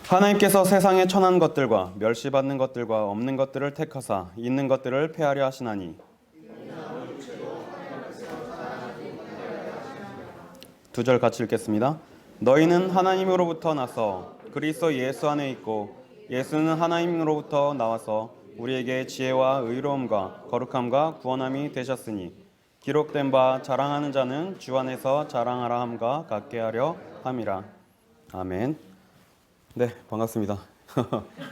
하나님께서 세상에 천한 것들과 멸시받는 것들과 없는 것들을 택하사 있는 것들을 폐하려 하시나니. 두 절 같이 읽겠습니다. 너희는 하나님으로부터 나서 그리스도 예수 안에 있고 예수는 하나님으로부터 나와서 우리에게 지혜와 의로움과 거룩함과 구원함이 되셨으니 기록된 바 자랑하는 자는 주 안에서 자랑하라 함과 같게 하려 함이라. 아멘. 네, 반갑습니다.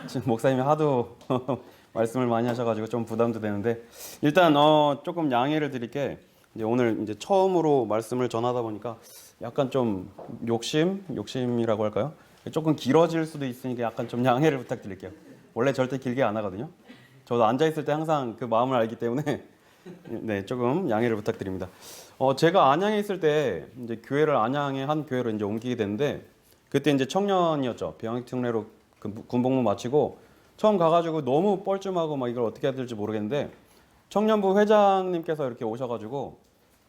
지금 목사님이 하도 말씀을 많이 하셔가지고 좀 부담도 되는데 일단 조금 양해를 드릴게. 이제 오늘 이제 처음으로 말씀을 전하다 보니까 약간 좀 욕심이라고 할까요? 조금 길어질 수도 있으니까 약간 좀 양해를 부탁드릴게요. 원래 절대 길게 안 하거든요. 저도 앉아 있을 때 항상 그 마음을 알기 때문에 네, 조금 양해를 부탁드립니다. 제가 안양에 있을 때 이제 교회를 안양의 한 교회로 이제 옮기게 됐는데. 그때 이제 청년이었죠. 병역특례로 군복무 마치고 처음 가가지고 너무 뻘쭘하고 막 이걸 어떻게 해야 될지 모르겠는데 청년부 회장님께서 이렇게 오셔가지고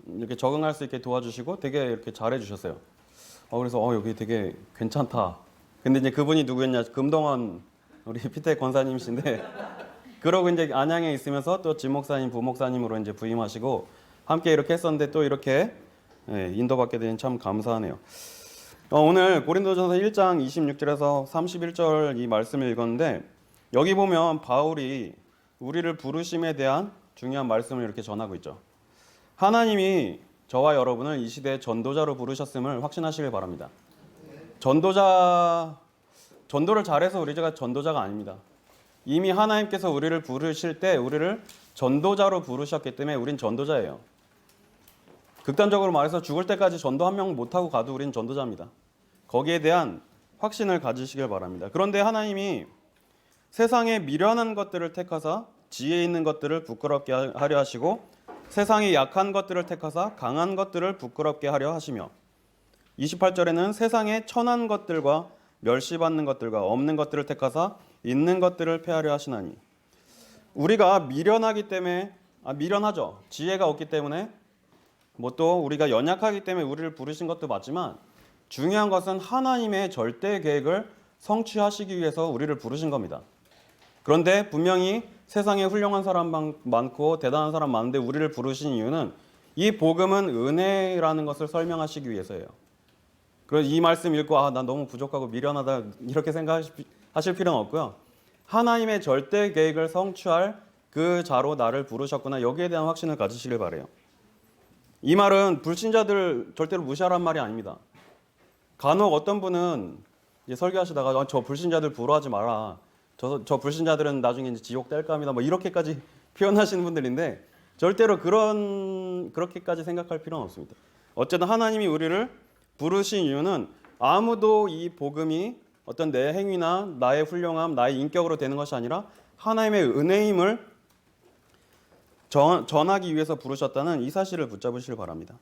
이렇게 적응할 수 있게 도와주시고 되게 이렇게 잘해주셨어요. 그래서 여기 되게 괜찮다. 근데 이제 그분이 누구였냐? 금동원 우리 피태 권사님이신데 그러고 이제 안양에 있으면서 또 진목사님, 부목사님으로 이제 부임하시고 함께 이렇게 했었는데 또 이렇게 인도받게 되니 참 감사하네요. 오늘 고린도전서 1장 26절에서 31절 이 말씀을 읽었는데 여기 보면 바울이 우리를 부르심에 대한 중요한 말씀을 이렇게 전하고 있죠. 하나님이 저와 여러분을 이 시대의 전도자로 부르셨음을 확신하시길 바랍니다. 전도를 잘해서 우리가 전도자가 아닙니다. 이미 하나님께서 우리를 부르실 때 우리를 전도자로 부르셨기 때문에 우린 전도자예요. 극단적으로 말해서 죽을 때까지 전도 한 명 못하고 가도 우린 전도자입니다. 거기에 대한 확신을 가지시길 바랍니다. 그런데 하나님이 세상에 미련한 것들을 택하사 지혜 있는 것들을 부끄럽게 하려 하시고 세상에 약한 것들을 택하사 강한 것들을 부끄럽게 하려 하시며 28절에는 세상에 천한 것들과 멸시받는 것들과 없는 것들을 택하사 있는 것들을 폐하려 하시나니. 우리가 미련하기 때문에 미련하죠. 지혜가 없기 때문에 또 우리가 연약하기 때문에 우리를 부르신 것도 맞지만 중요한 것은 하나님의 절대 계획을 성취하시기 위해서 우리를 부르신 겁니다. 그런데 분명히 세상에 훌륭한 사람 많고 대단한 사람 많은데 우리를 부르신 이유는 이 복음은 은혜라는 것을 설명하시기 위해서예요. 그래서 이 말씀 읽고 난 너무 부족하고 미련하다 이렇게 생각하실 필요는 없고요. 하나님의 절대 계획을 성취할 그 자로 나를 부르셨구나, 여기에 대한 확신을 가지시길 바라요. 이 말은 불신자들 절대로 무시하란 말이 아닙니다. 간혹 어떤 분은 이제 설교하시다가 저 불신자들 부러워하지 마라. 저 불신자들은 나중에 이제 지옥 뗄 겁니다. 이렇게까지 표현하시는 분들인데 절대로 그렇게까지 생각할 필요는 없습니다. 어쨌든 하나님이 우리를 부르신 이유는 아무도 이 복음이 어떤 내 행위나 나의 훌륭함, 나의 인격으로 되는 것이 아니라 하나님의 은혜임을 전하기 위해서 부르셨다는 이 사실을 붙잡으시길 바랍니다.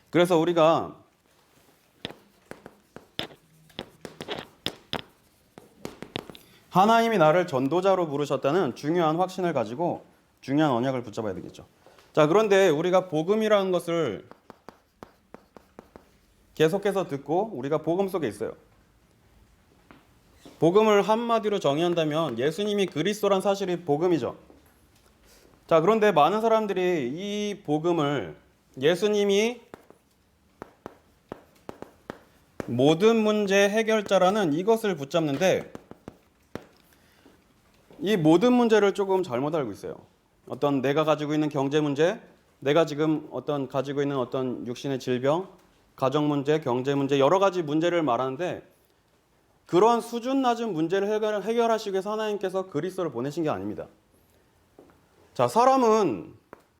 그래서 우리가 하나님이 나를 전도자로 부르셨다는 중요한 확신을 가지고 중요한 언약을 붙잡아야 되겠죠. 자, 그런데 우리가 복음이라는 것을 계속해서 듣고 우리가 복음 속에 있어요. 복음을 한마디로 정의한다면 예수님이 그리스도란 사실이 복음이죠. 자, 그런데 많은 사람들이 이 복음을 예수님이 모든 문제 해결자라는 이것을 붙잡는데 이 모든 문제를 조금 잘못 알고 있어요. 어떤 내가 가지고 있는 경제 문제, 내가 지금 가지고 있는 어떤 육신의 질병, 가정 문제, 경제 문제, 여러 가지 문제를 말하는데 그런 수준 낮은 문제를 해결하시기 위해서 하나님께서 그리스도를 보내신 게 아닙니다. 자, 사람은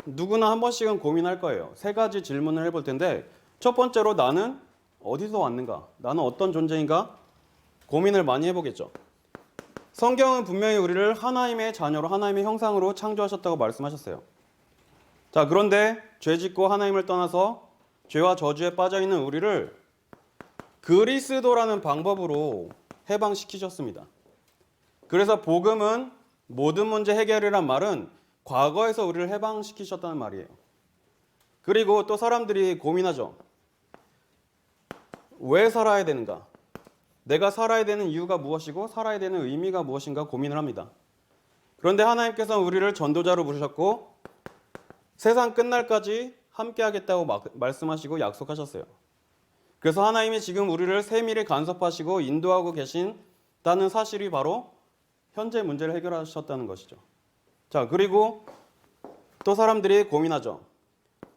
누구나 한 번씩은 고민할 거예요. 세 가지 질문을 해볼 텐데 첫 번째로 나는 어디서 왔는가? 나는 어떤 존재인가? 고민을 많이 해보겠죠. 성경은 분명히 우리를 하나님의 자녀로 하나님의 형상으로 창조하셨다고 말씀하셨어요. 자, 그런데 죄 짓고 하나님을 떠나서 죄와 저주에 빠져있는 우리를 그리스도라는 방법으로 해방시키셨습니다. 그래서 복음은 모든 문제 해결이란 말은 과거에서 우리를 해방시키셨다는 말이에요. 그리고 또 사람들이 고민하죠. 왜 살아야 되는가? 내가 살아야 되는 이유가 무엇이고 살아야 되는 의미가 무엇인가 고민을 합니다. 그런데 하나님께서 우리를 전도자로 부르셨고 세상 끝날까지 함께 하겠다고 말씀하시고 약속하셨어요. 그래서 하나님이 지금 우리를 세밀히 간섭하시고 인도하고 계신다는 사실이 바로 현재 문제를 해결하셨다는 것이죠. 자, 그리고 또 사람들이 고민하죠.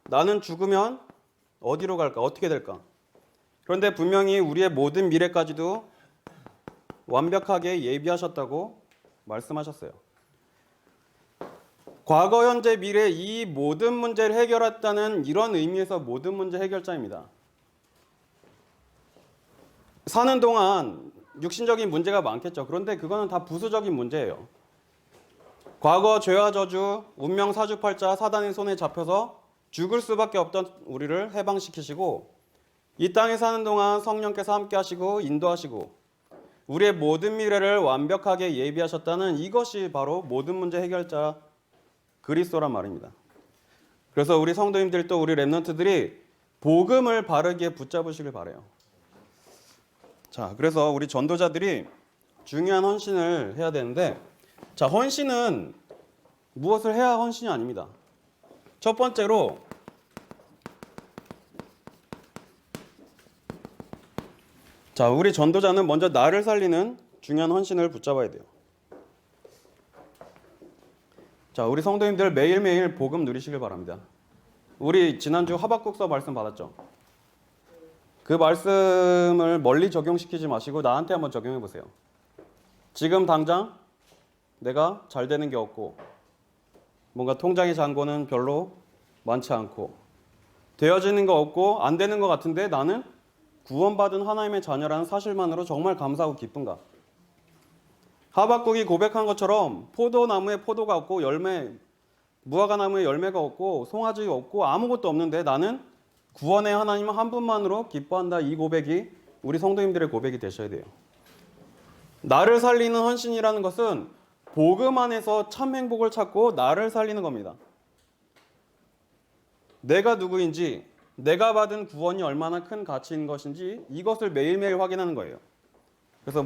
나는 죽으면 어디로 갈까? 어떻게 될까? 그런데 분명히 우리의 모든 미래까지도 완벽하게 예비하셨다고 말씀하셨어요. 과거, 현재, 미래 이 모든 문제를 해결했다는 이런 의미에서 모든 문제 해결자입니다. 사는 동안 육신적인 문제가 많겠죠. 그런데 그거는 다 부수적인 문제예요. 과거 죄와 저주, 운명 사주팔자, 사단의 손에 잡혀서 죽을 수밖에 없던 우리를 해방시키시고 이 땅에 사는 동안 성령께서 함께 하시고 인도하시고 우리의 모든 미래를 완벽하게 예비하셨다는 이것이 바로 모든 문제 해결자 그리스도란 말입니다. 그래서 우리 성도님들 또 우리 렘넌트들이 복음을 바르게 붙잡으시길 바라요. 자, 그래서 우리 전도자들이 중요한 헌신을 해야 되는데, 자, 헌신은 무엇을 해야 헌신이 아닙니다. 첫 번째로 자, 우리 전도자는 먼저 나를 살리는 중요한 헌신을 붙잡아야 돼요. 자, 우리 성도님들 매일매일 복음 누리시길 바랍니다. 우리 지난주 하박국서 말씀 받았죠? 그 말씀을 멀리 적용시키지 마시고 나한테 한번 적용해 보세요. 지금 당장 내가 잘 되는 게 없고 뭔가 통장의 잔고는 별로 많지 않고 되어지는 거 없고 안 되는 것 같은데 나는 구원받은 하나님의 자녀라는 사실만으로 정말 감사하고 기쁜가? 하박국이 고백한 것처럼 포도나무에 포도가 없고 무화과나무에 열매가 없고 송아지가 없고 아무것도 없는데 나는 구원의 하나님 한 분만으로 기뻐한다. 이 고백이 우리 성도님들의 고백이 되셔야 돼요. 나를 살리는 헌신이라는 것은 복음 안에서 참 행복을 찾고 나를 살리는 겁니다. 내가 누구인지, 내가 받은 구원이 얼마나 큰 가치인 것인지 이것을 매일매일 확인하는 거예요. 그래서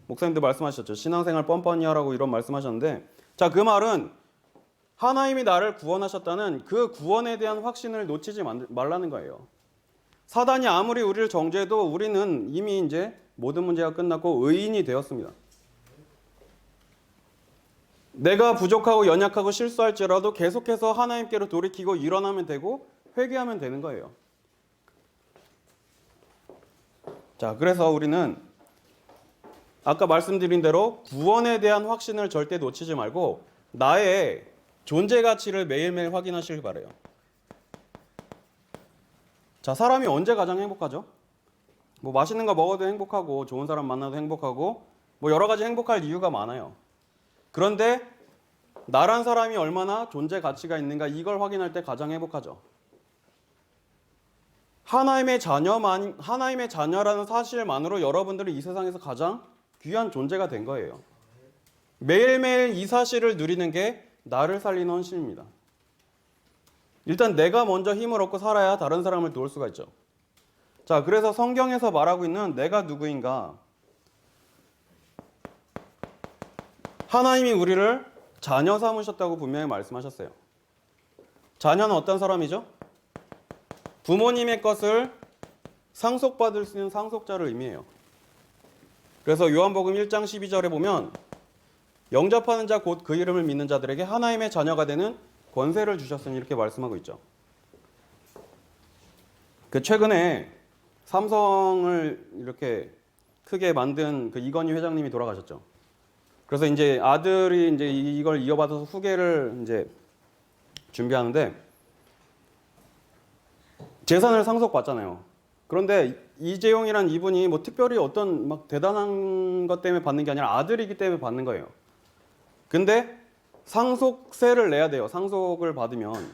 목사님들 말씀하셨죠. 신앙생활 뻔뻔히 하라고 이런 말씀하셨는데, 자, 그 말은 하나님이 나를 구원하셨다는 그 구원에 대한 확신을 놓치지 말라는 거예요. 사단이 아무리 우리를 정죄해도 우리는 이미 이제 모든 문제가 끝났고 의인이 되었습니다. 내가 부족하고 연약하고 실수할지라도 계속해서 하나님께로 돌이키고 일어나면 되고 회개하면 되는 거예요. 자, 그래서 우리는 아까 말씀드린 대로 구원에 대한 확신을 절대 놓치지 말고 나의 존재 가치를 매일매일 확인하시길 바라요. 자, 사람이 언제 가장 행복하죠? 맛있는 거 먹어도 행복하고 좋은 사람 만나도 행복하고 여러 가지 행복할 이유가 많아요. 그런데 나란 사람이 얼마나 존재 가치가 있는가 이걸 확인할 때 가장 행복하죠. 하나님의 자녀라는 사실만으로 여러분들은 이 세상에서 가장 귀한 존재가 된 거예요. 매일매일 이 사실을 누리는 게 나를 살리는 헌신입니다. 일단 내가 먼저 힘을 얻고 살아야 다른 사람을 도울 수가 있죠. 자, 그래서 성경에서 말하고 있는 내가 누구인가? 하나님이 우리를 자녀 삼으셨다고 분명히 말씀하셨어요. 자녀는 어떤 사람이죠? 부모님의 것을 상속받을 수 있는 상속자를 의미해요. 그래서 요한복음 1장 12절에 보면 영접하는 자 곧 그 이름을 믿는 자들에게 하나님의 자녀가 되는 권세를 주셨으니 이렇게 말씀하고 있죠. 최근에 삼성을 이렇게 크게 만든 이건희 회장님이 돌아가셨죠. 그래서 이제 아들이 이제 이걸 이어받아서 후계를 이제 준비하는데 재산을 상속받잖아요. 그런데 이재용이란 이분이 특별히 어떤 대단한 것 때문에 받는 게 아니라 아들이기 때문에 받는 거예요. 근데 상속세를 내야 돼요. 상속을 받으면.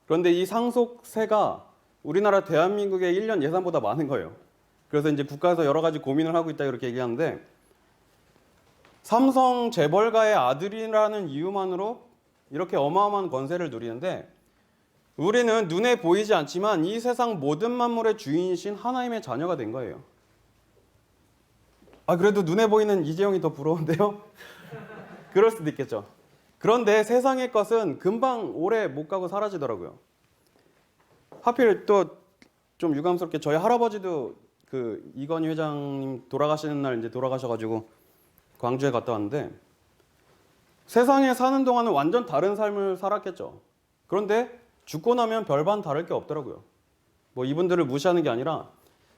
그런데 이 상속세가 우리나라 대한민국의 1년 예산보다 많은 거예요. 그래서 이제 국가에서 여러 가지 고민을 하고 있다 이렇게 얘기하는데 삼성 재벌가의 아들이라는 이유만으로 이렇게 어마어마한 권세를 누리는데 우리는 눈에 보이지 않지만 이 세상 모든 만물의 주인이신 하나님의 자녀가 된 거예요. 그래도 눈에 보이는 이재용이 더 부러운데요? 그럴 수도 있겠죠. 그런데 세상의 것은 금방 오래 못 가고 사라지더라고요. 하필 또 좀 유감스럽게 저희 할아버지도 그 이건희 회장님 돌아가시는 날 이제 돌아가셔가지고 광주에 갔다 왔는데 세상에 사는 동안은 완전 다른 삶을 살았겠죠. 그런데 죽고 나면 별반 다를 게 없더라고요. 뭐 이분들을 무시하는 게 아니라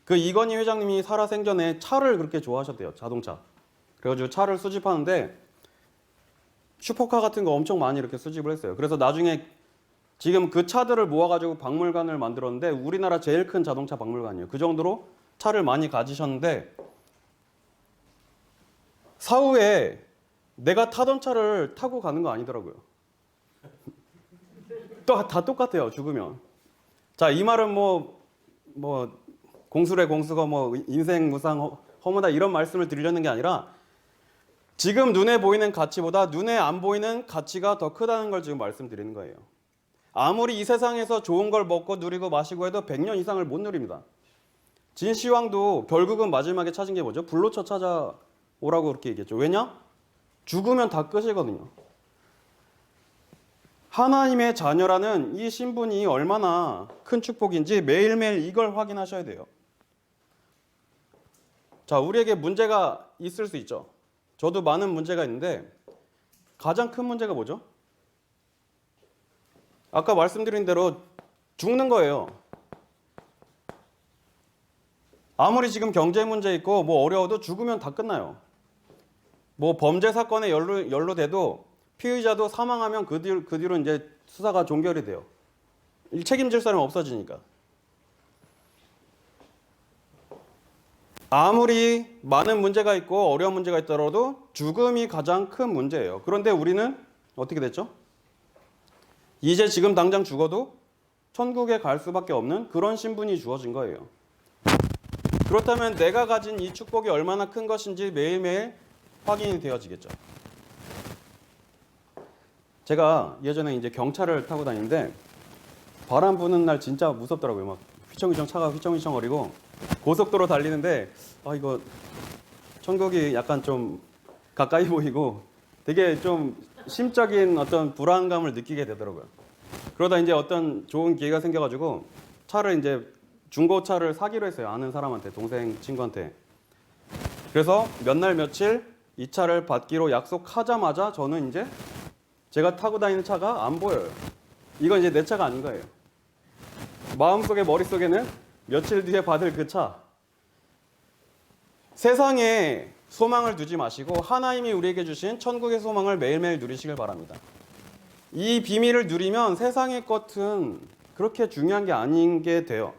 그 이건희 회장님이 살아생전에 차를 그렇게 좋아하셨대요. 자동차. 그래가지고 차를 수집하는데 슈퍼카 같은 거 엄청 많이 이렇게 수집을 했어요. 그래서 나중에 지금 그 차들을 모아가지고 박물관을 만들었는데 우리나라 제일 큰 자동차 박물관이에요. 그 정도로 차를 많이 가지셨는데 사후에 내가 타던 차를 타고 가는 거 아니더라고요. 또 다 똑같아요. 죽으면. 자, 이 말은 뭐 공수래 공수가 뭐 인생 무상 허무다 이런 말씀을 드리려는 게 아니라 지금 눈에 보이는 가치보다 눈에 안 보이는 가치가 더 크다는 걸 지금 말씀드리는 거예요. 아무리 이 세상에서 좋은 걸 먹고 누리고 마시고 해도 100년 이상을 못 누립니다. 진시황도 결국은 마지막에 찾은 게 뭐죠? 불로쳐 찾아오라고 그렇게 얘기했죠. 왜냐? 죽으면 다 끝이거든요. 하나님의 자녀라는 이 신분이 얼마나 큰 축복인지 매일매일 이걸 확인하셔야 돼요. 자, 우리에게 문제가 있을 수 있죠. 저도 많은 문제가 있는데 가장 큰 문제가 뭐죠? 아까 말씀드린 대로 죽는 거예요. 아무리 지금 경제 문제 있고 뭐 어려워도 죽으면 다 끝나요. 뭐 범죄 사건에 연루돼도 피의자도 사망하면 그 뒤로 이제 수사가 종결이 돼요. 책임질 사람이 없어지니까. 아무리 많은 문제가 있고 어려운 문제가 있더라도 죽음이 가장 큰 문제예요. 그런데 우리는 어떻게 됐죠? 이제 지금 당장 죽어도 천국에 갈 수밖에 없는 그런 신분이 주어진 거예요. 그렇다면 내가 가진 이 축복이 얼마나 큰 것인지 매일매일 확인이 되어지겠죠. 제가 예전에 이제 경차를 타고 다니는데 바람 부는 날 진짜 무섭더라고요. 막 휘청휘청 차가 휘청휘청거리고 고속도로 달리는데 이거 천국이 약간 좀 가까이 보이고 되게 좀 심적인 어떤 불안감을 느끼게 되더라고요. 그러다 이제 어떤 좋은 기회가 생겨가지고 차를 이제 중고차를 사기로 했어요. 아는 사람한테, 동생 친구한테. 그래서 몇 날 며칠 이 차를 받기로 약속하자마자 저는 이제 제가 타고 다니는 차가 안 보여요. 이건 이제 내 차가 아닌 거예요. 마음속에 머릿속에는 며칠 뒤에 받을 그 차. 세상에 소망을 두지 마시고 하나님이 우리에게 주신 천국의 소망을 매일매일 누리시길 바랍니다. 이 비밀을 누리면 세상의 것은 그렇게 중요한 게 아닌 게 돼요.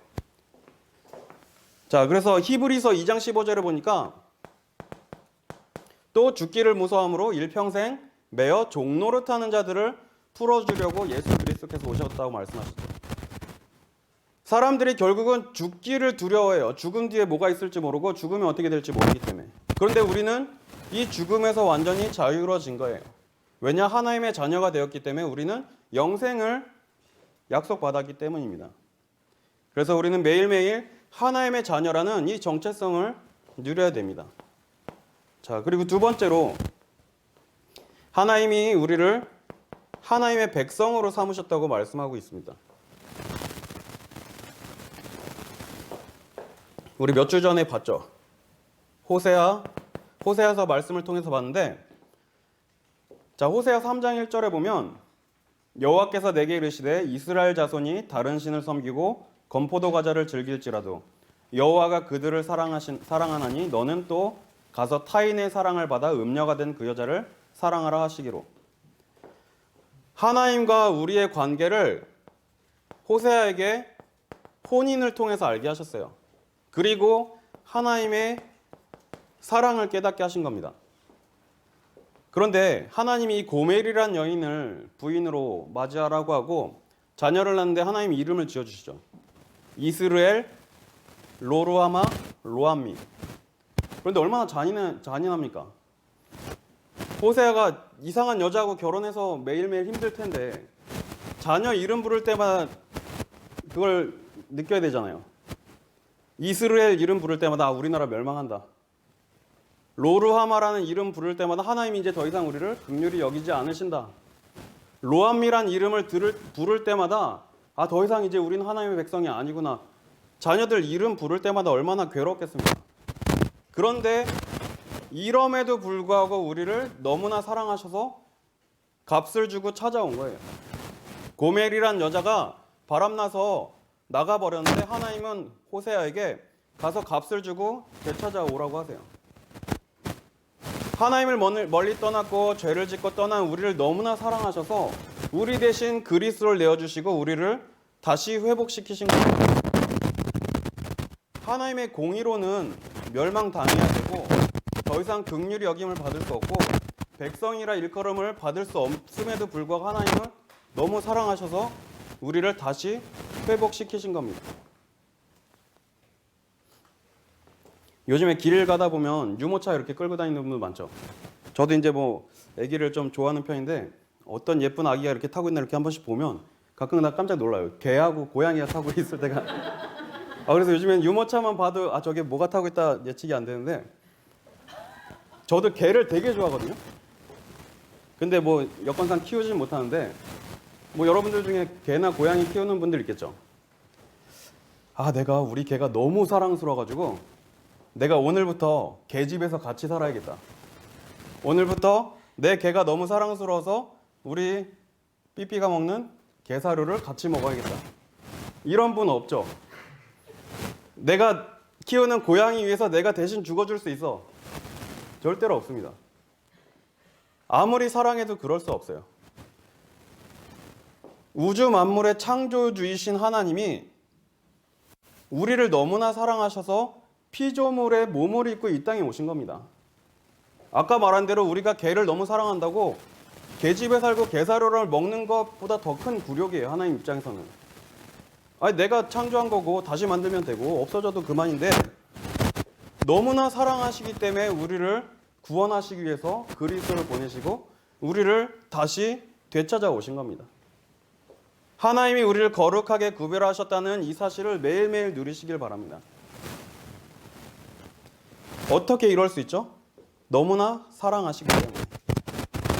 자, 그래서 히브리서 2장 15절을 보니까 또 죽기를 무서워함으로 일평생 매어 종노릇하는 자들을 풀어주려고 예수 그리스도께서 오셨다고 말씀하시죠. 사람들이 결국은 죽기를 두려워해요. 죽음 뒤에 뭐가 있을지 모르고 죽으면 어떻게 될지 모르기 때문에. 그런데 우리는 이 죽음에서 완전히 자유로워진 거예요. 왜냐? 하나님의 자녀가 되었기 때문에 우리는 영생을 약속받았기 때문입니다. 그래서 우리는 매일매일 하나님의 자녀라는 이 정체성을 누려야 됩니다. 자, 그리고 두 번째로 하나님이 우리를 하나님의 백성으로 삼으셨다고 말씀하고 있습니다. 우리 몇 주 전에 봤죠. 호세아서 말씀을 통해서 봤는데, 자, 호세아 3장 1절에 보면 여호와께서 내게 이르시되 이스라엘 자손이 다른 신을 섬기고 건포도 과자를 즐길지라도 여호와가 그들을 사랑하나니 너는 또 가서 타인의 사랑을 받아 음녀가 된 그 여자를 사랑하라 하시기로. 하나님과 우리의 관계를 호세아에게 혼인을 통해서 알게 하셨어요. 그리고 하나님의 사랑을 깨닫게 하신 겁니다. 그런데 하나님이 이 고멜이란 여인을 부인으로 맞이하라고 하고 자녀를 낳는데 하나님이 이름을 지어주시죠. 이스르엘, 로루하마, 로암미. 그런데 얼마나 잔인합니까? 호세아가 이상한 여자하고 결혼해서 매일매일 힘들 텐데 자녀 이름 부를 때마다 그걸 느껴야 되잖아요. 이스라엘 이름 부를 때마다 우리나라 멸망한다. 로르하마라는 이름 부를 때마다 하나님이 이제 더 이상 우리를 긍휼히 여기지 않으신다. 로암미란 이름을 부를 때마다 더 이상 이제 우리는 하나님의 백성이 아니구나. 자녀들 이름 부를 때마다 얼마나 괴롭겠습니까? 그런데 이럼에도 불구하고 우리를 너무나 사랑하셔서 값을 주고 찾아온 거예요. 고멜이란 여자가 바람나서 나가버렸는데 하나님은 호세아에게 가서 값을 주고 되찾아오라고 하세요. 하나님을 멀리 떠났고 죄를 짓고 떠난 우리를 너무나 사랑하셔서 우리 대신 그리스도를 내어주시고 우리를 다시 회복시키신 거예요. 하나님의 공의로는 멸망당해야 되고 더 이상 긍휼히 여김을 받을 수 없고 백성이라 일컬음을 받을 수 없음에도 불구하고 하나님은 너무 사랑하셔서 우리를 다시 회복시키신 겁니다. 요즘에 길 가다 보면 유모차 이렇게 끌고 다니는 분들 많죠. 저도 이제 뭐 아기를 좀 좋아하는 편인데 어떤 예쁜 아기가 이렇게 타고 있나 이렇게 한 번씩 보면 가끔 나 깜짝 놀라요. 개하고 고양이가 타고 있을 때가. 그래서 요즘엔 유모차만 봐도 저게 뭐가 타고 있다 예측이 안 되는데 저도 개를 되게 좋아하거든요. 근데 뭐 여건상 키우진 못하는데 뭐 여러분들 중에 개나 고양이 키우는 분들 있겠죠. 내가 우리 개가 너무 사랑스러워가지고 내가 오늘부터 개 집에서 같이 살아야겠다. 오늘부터 내 개가 너무 사랑스러워서 우리 삐삐가 먹는 게사료를 같이 먹어야겠다. 이런 분 없죠? 내가 키우는 고양이 위해서 내가 대신 죽어줄 수 있어. 절대로 없습니다. 아무리 사랑해도 그럴 수 없어요. 우주 만물의 창조주이신 하나님이 우리를 너무나 사랑하셔서 피조물의 몸을 입고 이 땅에 오신 겁니다. 아까 말한 대로 우리가 개를 너무 사랑한다고 개집에 살고 개사료를 먹는 것보다 더 큰 굴욕이에요. 하나님 입장에서는. 내가 창조한 거고 다시 만들면 되고 없어져도 그만인데 너무나 사랑하시기 때문에 우리를 구원하시기 위해서 그리스도를 보내시고 우리를 다시 되찾아 오신 겁니다. 하나님이 우리를 거룩하게 구별하셨다는 이 사실을 매일매일 누리시길 바랍니다. 어떻게 이럴 수 있죠? 너무나 사랑하시기 때문에.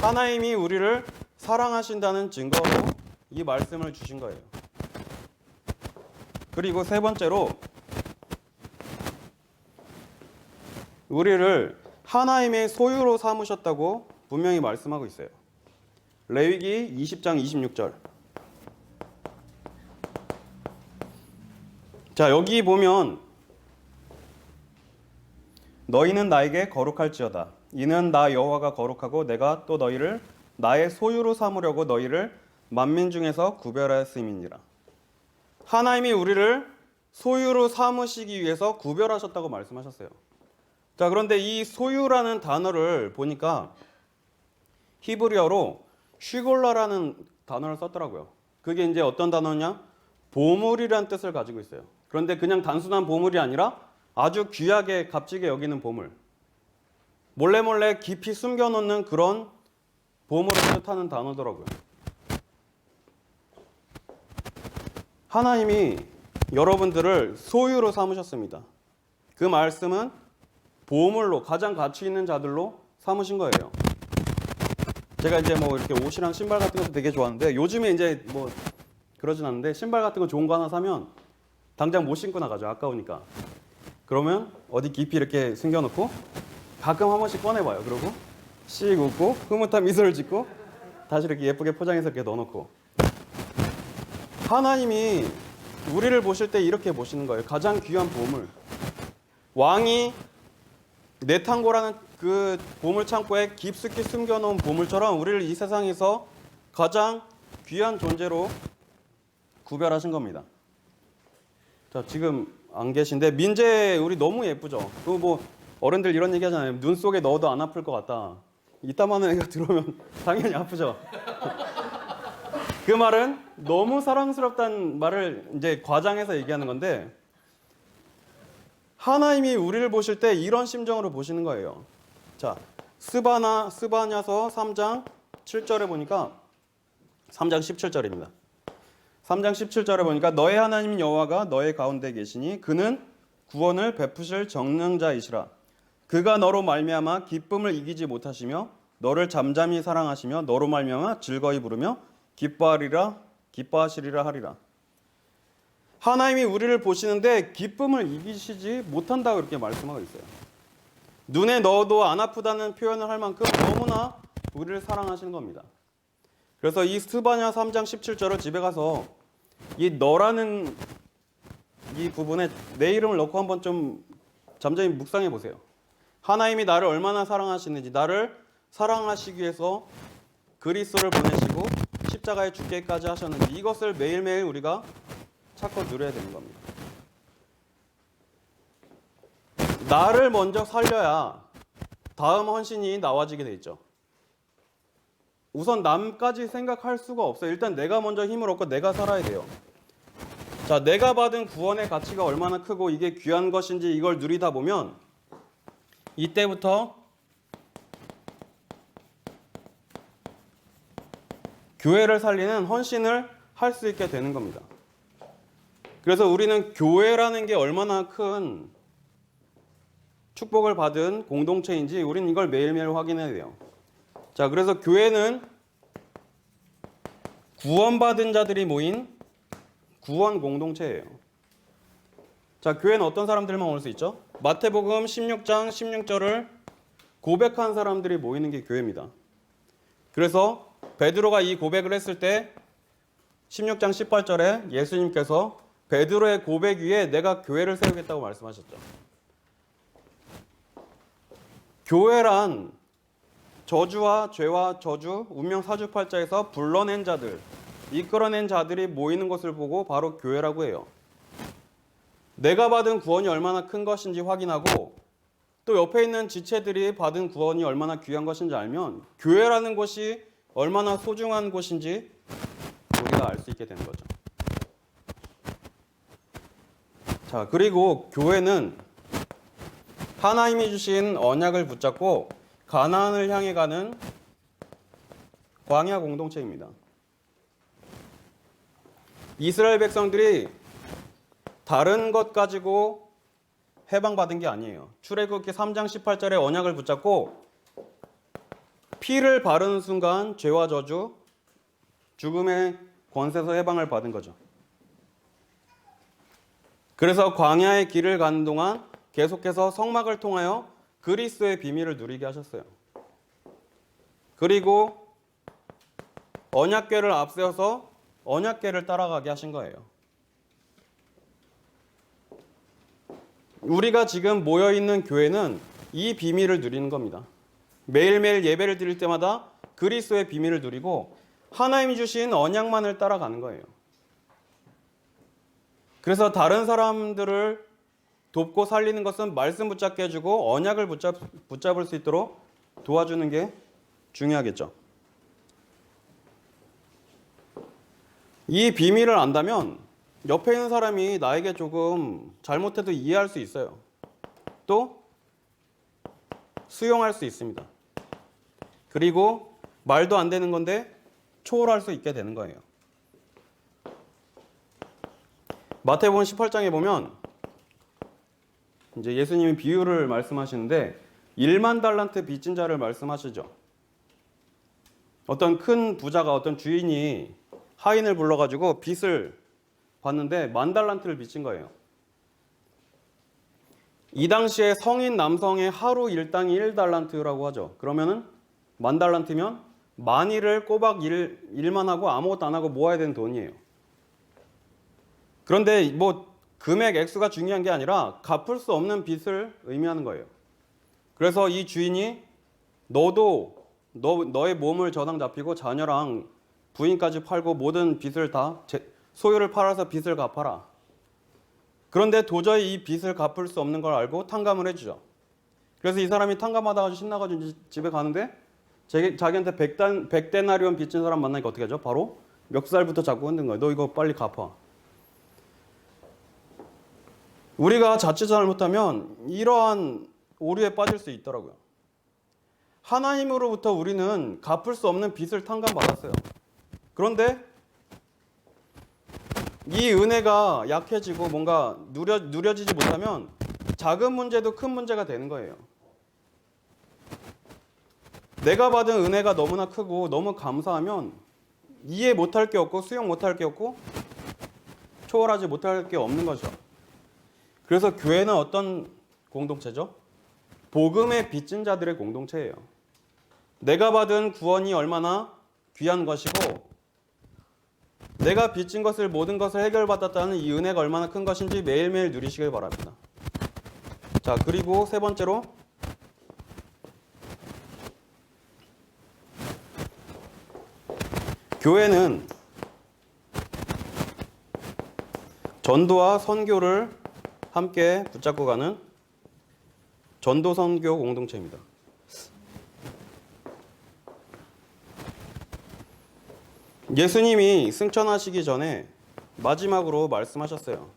하나님이 우리를 사랑하신다는 증거로 이 말씀을 주신 거예요. 그리고 세 번째로 우리를 하나님의 소유로 삼으셨다고 분명히 말씀하고 있어요. 레위기 20장 26절. 자, 여기 보면 너희는 나에게 거룩할지어다. 이는 나 여호와가 거룩하고 내가 또 너희를 나의 소유로 삼으려고 너희를 만민 중에서 구별하였음이니라. 하나님이 우리를 소유로 삼으시기 위해서 구별하셨다고 말씀하셨어요. 자, 그런데 이 소유라는 단어를 보니까 히브리어로 쉬골라라는 단어를 썼더라고요. 그게 이제 어떤 단어냐? 보물이라는 뜻을 가지고 있어요. 그런데 그냥 단순한 보물이 아니라 아주 귀하게 값지게 여기는 보물. 몰래 깊이 숨겨놓는 그런 보물을 뜻하는 단어더라고요. 하나님이 여러분들을 소유로 삼으셨습니다. 그 말씀은 보물로 가장 가치 있는 자들로 삼으신 거예요. 제가 이제 뭐 이렇게 옷이랑 신발 같은 것도 되게 좋아하는데 요즘에 이제 뭐 그러진 않는데 신발 같은 거 좋은 거 하나 사면 당장 못 신고 나가죠. 아까우니까. 그러면 어디 깊이 이렇게 숨겨놓고 가끔 한 번씩 꺼내봐요. 그러고 씩 웃고 흐뭇한 미소를 짓고 다시 이렇게 예쁘게 포장해서 이렇게 넣어놓고. 하나님이 우리를 보실 때 이렇게 보시는 거예요. 가장 귀한 보물. 왕이 내탕고라는 그 보물 창고에 깊숙이 숨겨놓은 보물처럼 우리를 이 세상에서 가장 귀한 존재로 구별하신 겁니다. 자, 지금 안 계신데 민재 우리 너무 예쁘죠? 그 뭐 어른들 이런 얘기 하잖아요. 눈 속에 넣어도 안 아플 것 같다. 이따만한 애가 들어오면 당연히 아프죠. 그 말은 너무 사랑스럽다는 말을 이제 과장해서 얘기하는 건데 하나님이 우리를 보실 때 이런 심정으로 보시는 거예요. 자, 스바냐서 3장 7절에 보니까 3장 17절입니다. 3장 17절에 보니까 너의 하나님 여호와가 너의 가운데 계시니 그는 구원을 베푸실 정령자이시라. 그가 너로 말미암아 기쁨을 이기지 못하시며 너를 잠잠히 사랑하시며 너로 말미암아 즐거이 부르며 기뻐하시리라 하리라. 하나님이 우리를 보시는데 기쁨을 이기시지 못한다고 이렇게 말씀하고 있어요. 눈에 넣어도 안 아프다는 표현을 할 만큼 너무나 우리를 사랑하시는 겁니다. 그래서 이 스바냐 3장 17절을 집에 가서 이 너라는 이 부분에 내 이름을 넣고 한번 좀 잠잠히 묵상해 보세요. 하나님이 나를 얼마나 사랑하시는지, 나를 사랑하시기 위해서 그리스도를 보내시고 십자가에 죽게까지 하셨는지, 이것을 매일매일 우리가 찾고 누려야 되는 겁니다. 나를 먼저 살려야 다음 헌신이 나와지게 돼 있죠. 우선 남까지 생각할 수가 없어요. 일단 내가 먼저 힘을 얻고 내가 살아야 돼요. 자, 내가 받은 구원의 가치가 얼마나 크고 이게 귀한 것인지 이걸 누리다 보면 이때부터 교회를 살리는 헌신을 할 수 있게 되는 겁니다. 그래서 우리는 교회라는 게 얼마나 큰 축복을 받은 공동체인지 우리는 이걸 매일매일 확인해야 돼요. 자, 그래서 교회는 구원받은 자들이 모인 구원 공동체예요. 자, 교회는 어떤 사람들만 올 수 있죠? 마태복음 16장 16절을 고백한 사람들이 모이는 게 교회입니다. 그래서 베드로가 이 고백을 했을 때 16장 18절에 예수님께서 베드로의 고백 위에 내가 교회를 세우겠다고 말씀하셨죠. 교회란 저주와 죄와 저주, 운명 사주팔자에서 불러낸 자들, 이끌어낸 자들이 모이는 것을 보고 바로 교회라고 해요. 내가 받은 구원이 얼마나 큰 것인지 확인하고 또 옆에 있는 지체들이 받은 구원이 얼마나 귀한 것인지 알면 교회라는 곳이 얼마나 소중한 곳인지 우리가 알 수 있게 되는 거죠. 자, 그리고 교회는 하나님이 주신 언약을 붙잡고 가나안을 향해 가는 광야 공동체입니다. 이스라엘 백성들이 다른 것 가지고 해방받은 게 아니에요. 출애굽기 3장 18절에 언약을 붙잡고 피를 바르는 순간 죄와 저주, 죽음의 권세에서 해방을 받은 거죠. 그래서 광야의 길을 가는 동안 계속해서 성막을 통하여 그리스도의 비밀을 누리게 하셨어요. 그리고 언약궤를 앞세워서 언약궤를 따라가게 하신 거예요. 우리가 지금 모여있는 교회는 이 비밀을 누리는 겁니다. 매일매일 예배를 드릴 때마다 그리스도의 비밀을 누리고 하나님이 주신 언약만을 따라가는 거예요. 그래서 다른 사람들을 돕고 살리는 것은 말씀 붙잡게 해주고 언약을 붙잡을 수 있도록 도와주는 게 중요하겠죠. 이 비밀을 안다면 옆에 있는 사람이 나에게 조금 잘못해도 이해할 수 있어요. 또 수용할 수 있습니다. 그리고 말도 안 되는 건데 초월할 수 있게 되는 거예요. 마태복음 18장에 보면 이제 예수님이 비유를 말씀하시는데 1만 달란트 빚진 자를 말씀하시죠. 어떤 큰 부자가 어떤 주인이 하인을 불러가지고 빚을 받는데 10,000달란트를 빚진 거예요. 이 당시에 성인 남성의 하루 일당이 1달란트라고 하죠. 그러면은 10,000달란트면 만일을 꼬박 일만 하고 아무것도 안 하고 모아야 되는 돈이에요. 그런데 뭐 금액 액수가 중요한 게 아니라 갚을 수 없는 빚을 의미하는 거예요. 그래서 이 주인이 너도 너의 몸을 저당 잡히고 자녀랑 부인까지 팔고 모든 빚을 다 소유를 팔아서 빚을 갚아라. 그런데 도저히 이 빚을 갚을 수 없는 걸 알고 탕감을 해주죠. 그래서 이 사람이 탕감하다가 신나가지고 집에 가는데 자기한테 100데나리온 빚진 사람 만나니까 어떻게 하죠? 바로 멱살부터 잡고 흔든 거예요. 너 이거 빨리 갚아. 우리가 자칫 잘못하면 이러한 오류에 빠질 수 있더라고요. 하나님으로부터 우리는 갚을 수 없는 빚을 탕감받았어요. 그런데 이 은혜가 약해지고 뭔가 누려지지 못하면 작은 문제도 큰 문제가 되는 거예요. 내가 받은 은혜가 너무나 크고 너무 감사하면 이해 못할 게 없고 수용 못할 게 없고 초월하지 못할 게 없는 거죠. 그래서 교회는 어떤 공동체죠? 복음의 빚진 자들의 공동체예요. 내가 받은 구원이 얼마나 귀한 것이고 내가 빚진 것을 모든 것을 해결받았다는 이 은혜가 얼마나 큰 것인지 매일매일 누리시길 바랍니다. 자, 그리고 세 번째로 교회는 전도와 선교를 함께 붙잡고 가는 전도 선교 공동체입니다. 예수님이 승천하시기 전에 마지막으로 말씀하셨어요.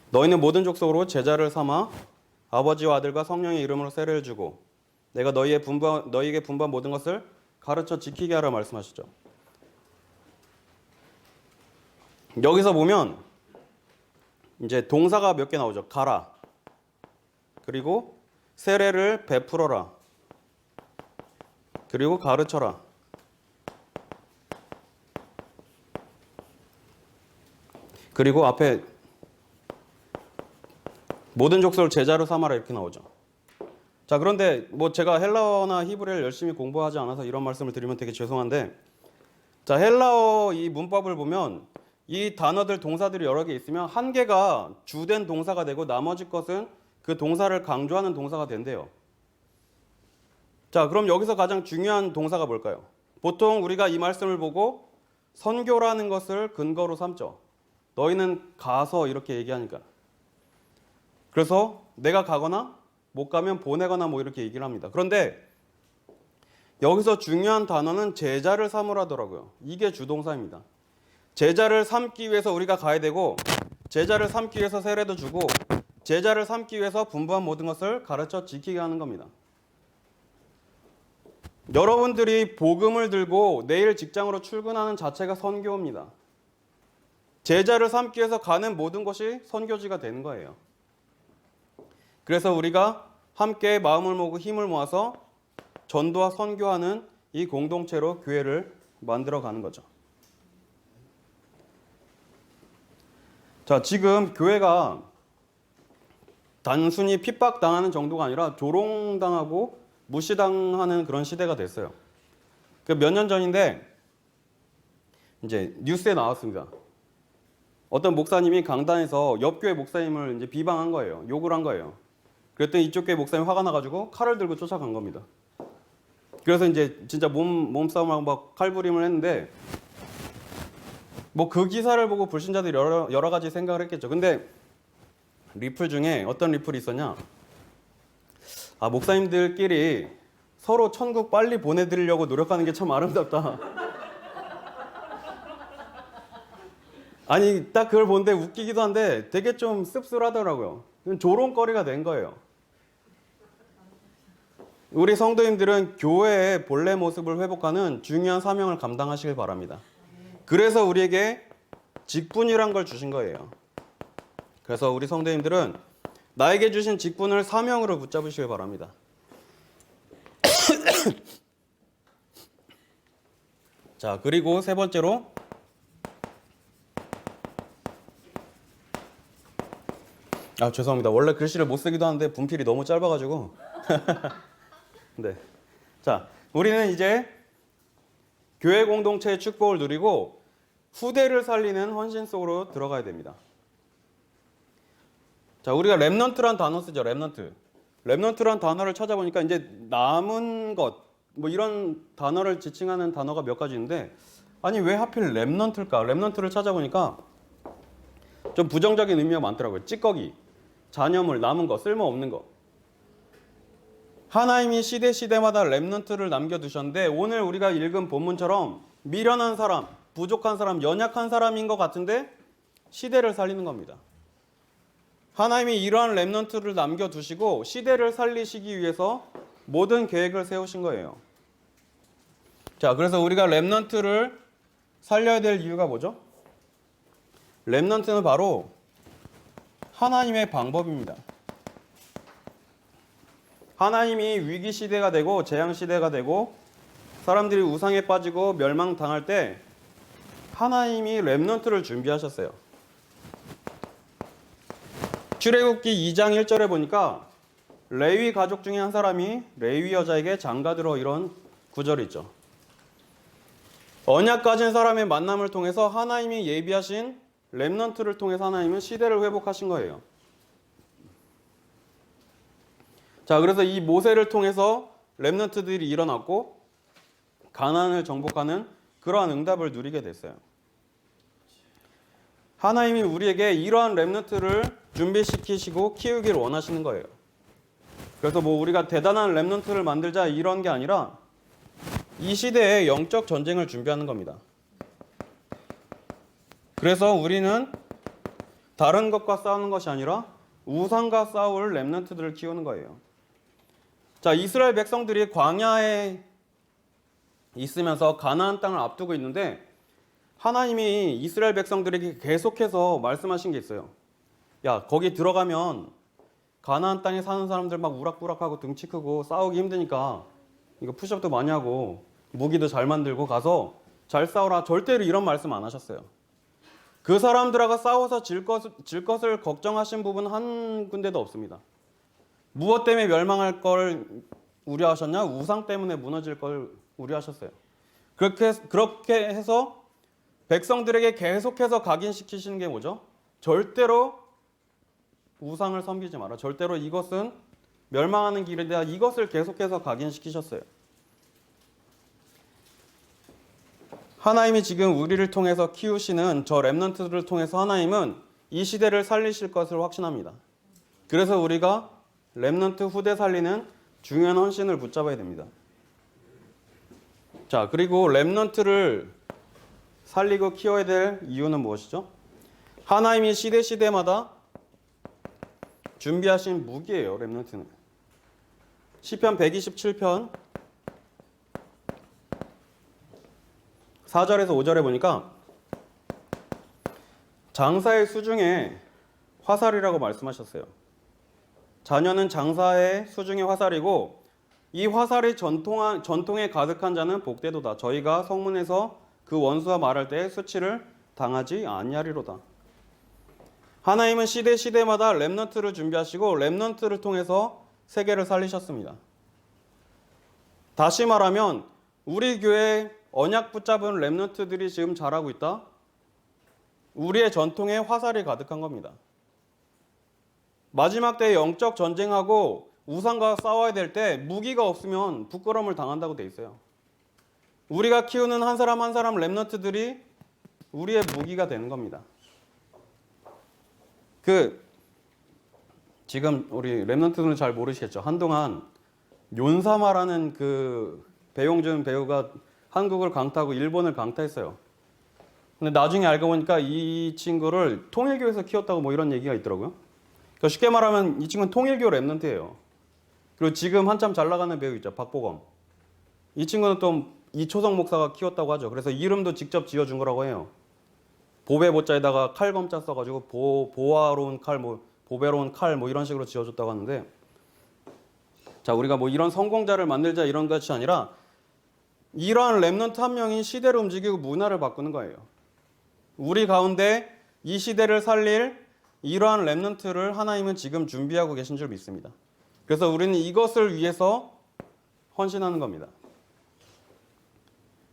너희는 모든 족속으로 제자를 삼아 아버지와 아들과 성령의 이름으로 세례를 주고 내가 너희에게 분부한 모든 것을 가르쳐 지키게 하라 말씀하시죠. 여기서 보면 이제 동사가 몇 개 나오죠. 가라. 그리고 세례를 베풀어라. 그리고 가르쳐라. 그리고 앞에 모든 족속을 제자로 삼아라 이렇게 나오죠. 자, 그런데 뭐 제가 헬라어나 히브리어를 열심히 공부하지 않아서 이런 말씀을 드리면 되게 죄송한데, 자, 헬라어 이 문법을 보면 이 단어들 동사들이 여러 개 있으면 한 개가 주된 동사가 되고 나머지 것은 그 동사를 강조하는 동사가 된대요. 자, 그럼 여기서 가장 중요한 동사가 뭘까요? 보통 우리가 이 말씀을 보고 선교라는 것을 근거로 삼죠. 너희는 가서 이렇게 얘기하니까. 그래서 내가 가거나 못 가면 보내거나 뭐 이렇게 얘기를 합니다. 그런데 여기서 중요한 단어는 제자를 삼으라더라고요. 이게 주동사입니다. 제자를 삼기 위해서 우리가 가야 되고 제자를 삼기 위해서 세례도 주고 제자를 삼기 위해서 분부한 모든 것을 가르쳐 지키게 하는 겁니다. 여러분들이 복음을 들고 내일 직장으로 출근하는 자체가 선교입니다. 제자를 삼기 위해서 가는 모든 것이 선교지가 되는 거예요. 그래서 우리가 함께 마음을 모으고 힘을 모아서 전도와 선교하는 이 공동체로 교회를 만들어가는 거죠. 자, 지금 교회가 단순히 핍박당하는 정도가 아니라 조롱당하고 무시당하는 그런 시대가 됐어요. 몇 년 전인데 이제 뉴스에 나왔습니다. 어떤 목사님이 강단에서 옆 교회 목사님을 이제 비방한 거예요. 욕을 한 거예요. 그랬더니 이쪽 교회 목사님이 화가 나가지고 칼을 들고 쫓아간 겁니다. 그래서 이제 진짜 몸싸움하고 막 칼부림을 했는데 뭐 그 기사를 보고 불신자들이 여러 가지 생각을 했겠죠. 근데 리플 중에 어떤 리플이 있었냐? 아, 목사님들끼리 서로 천국 빨리 보내드리려고 노력하는 게 참 아름답다. 아니, 딱 그걸 보는데 웃기기도 한데 되게 좀 씁쓸하더라고요. 조롱거리가 된 거예요. 우리 성도님들은 교회의 본래 모습을 회복하는 중요한 사명을 감당하시길 바랍니다. 그래서 우리에게 직분이란 걸 주신 거예요. 그래서 우리 성도님들은 나에게 주신 직분을 사명으로 붙잡으시길 바랍니다. 자, 그리고 세 번째로 죄송합니다. 원래 글씨를 못 쓰기도 하는데 분필이 너무 짧아가지고 네. 자, 우리는 이제 교회 공동체의 축복을 누리고 후대를 살리는 헌신 속으로 들어가야 됩니다. 자, 우리가 렘넌트란 단어 쓰죠. 렘넌트란 단어를 찾아보니까 이제 남은 것, 뭐 이런 단어를 지칭하는 단어가 몇 가지 있는데, 아니 왜 하필 렘넌트일까? 렘넌트를 찾아보니까 좀 부정적인 의미가 많더라고요. 찌꺼기, 잔여물, 남은 거, 쓸모없는 거. 하나님이 시대마다 렘넌트를 남겨두셨는데 오늘 우리가 읽은 본문처럼 미련한 사람, 부족한 사람, 연약한 사람인 것 같은데 시대를 살리는 겁니다. 하나님이 이러한 렘넌트를 남겨두시고 시대를 살리시기 위해서 모든 계획을 세우신 거예요. 자, 그래서 우리가 렘넌트를 살려야 될 이유가 뭐죠? 렘넌트는 바로 하나님의 방법입니다. 하나님이 위기 시대가 되고 재앙 시대가 되고 사람들이 우상에 빠지고 멸망당할 때 하나님이 렘넌트를 준비하셨어요. 출애굽기 2장 1절에 보니까 레위 가족 중에 한 사람이 레위 여자에게 장가들어 이런 구절이 있죠. 언약 가진 사람의 만남을 통해서 하나님이 예비하신 렘넌트를 통해서 하나님은 시대를 회복하신 거예요. 자, 그래서 이 모세를 통해서 렘넌트들이 일어났고 가나안을 정복하는 그러한 응답을 누리게 됐어요. 하나님이 우리에게 이러한 렘넌트를 준비시키시고 키우기를 원하시는 거예요. 그래서 뭐 우리가 대단한 렘넌트를 만들자 이런 게 아니라 이 시대에 영적 전쟁을 준비하는 겁니다. 그래서 우리는 다른 것과 싸우는 것이 아니라 우상과 싸울 렘넌트들을 키우는 거예요. 자, 이스라엘 백성들이 광야에 있으면서 가나안 땅을 앞두고 있는데 하나님이 이스라엘 백성들에게 계속해서 말씀하신 게 있어요. 야, 거기 들어가면 가나안 땅에 사는 사람들 막 우락부락하고 등치 크고 싸우기 힘드니까 이거 푸시업도 많이 하고 무기도 잘 만들고 가서 잘 싸우라. 절대로 이런 말씀 안 하셨어요. 그 사람들하고 싸워서 질 것을 걱정하신 부분 한 군데도 없습니다. 무엇 때문에 멸망할 걸 우려하셨냐? 우상 때문에 무너질 걸 우려하셨어요. 그렇게 해서 백성들에게 계속해서 각인시키시는 게 뭐죠? 절대로 우상을 섬기지 마라. 절대로 이것은 멸망하는 길이다. 이것을 계속해서 각인시키셨어요. 하나님이 지금 우리를 통해서 키우시는 저 렘넌트들을 통해서 하나님은 이 시대를 살리실 것을 확신합니다. 그래서 우리가 렘넌트 후대 살리는 중요한 헌신을 붙잡아야 됩니다. 자, 그리고 렘넌트를 살리고 키워야 될 이유는 무엇이죠? 하나님이 시대마다 준비하신 무기예요. 렘넌트는. 시편 127편 4절에서 5절에 보니까 장사의 수중에 화살이라고 말씀하셨어요. 자녀는 장사의 수중에 화살이고 이 화살이 전통에 가득한 자는 복되도다. 저희가 성문에서 그 원수와 말할 때 수치를 당하지 아니하리로다. 하나님은 시대마다 렘넌트를 준비하시고 렘넌트를 통해서 세계를 살리셨습니다. 다시 말하면 우리 교회 언약 붙잡은 렘넌트들이 지금 자라고 있다. 우리의 전통에 화살이 가득한 겁니다. 마지막 때에 영적 전쟁하고 우상과 싸워야 될 때 무기가 없으면 부끄러움을 당한다고 돼 있어요. 우리가 키우는 한 사람 한 사람 렘넌트들이 우리의 무기가 되는 겁니다. 지금 우리 렘넌트들은 잘 모르시겠죠. 한동안 윤사마라는 그 배용준 배우가 한국을 강타하고 일본을 강타했어요. 근데 나중에 알고 보니까 이 친구를 통일교에서 키웠다고 뭐 이런 얘기가 있더라고요. 그러니까 쉽게 말하면 이 친구는 통일교 렘넌트예요. 그리고 지금 한참 잘 나가는 배우 있죠. 박보검. 이 친구는 또 이초성 목사가 키웠다고 하죠. 그래서 이름도 직접 지어준 거라고 해요. 보배 보자에다가 칼검자 써가지고 보화로운 칼, 보배로운 칼 이런 식으로 지어줬다고 하는데, 자, 우리가 뭐 이런 성공자를 만들자 이런 것이 아니라 이러한 렘넌트 한 명이 시대를 움직이고 문화를 바꾸는 거예요. 우리 가운데 이 시대를 살릴 이러한 렘넌트를 하나님은 지금 준비하고 계신 줄 믿습니다. 그래서 우리는 이것을 위해서 헌신하는 겁니다.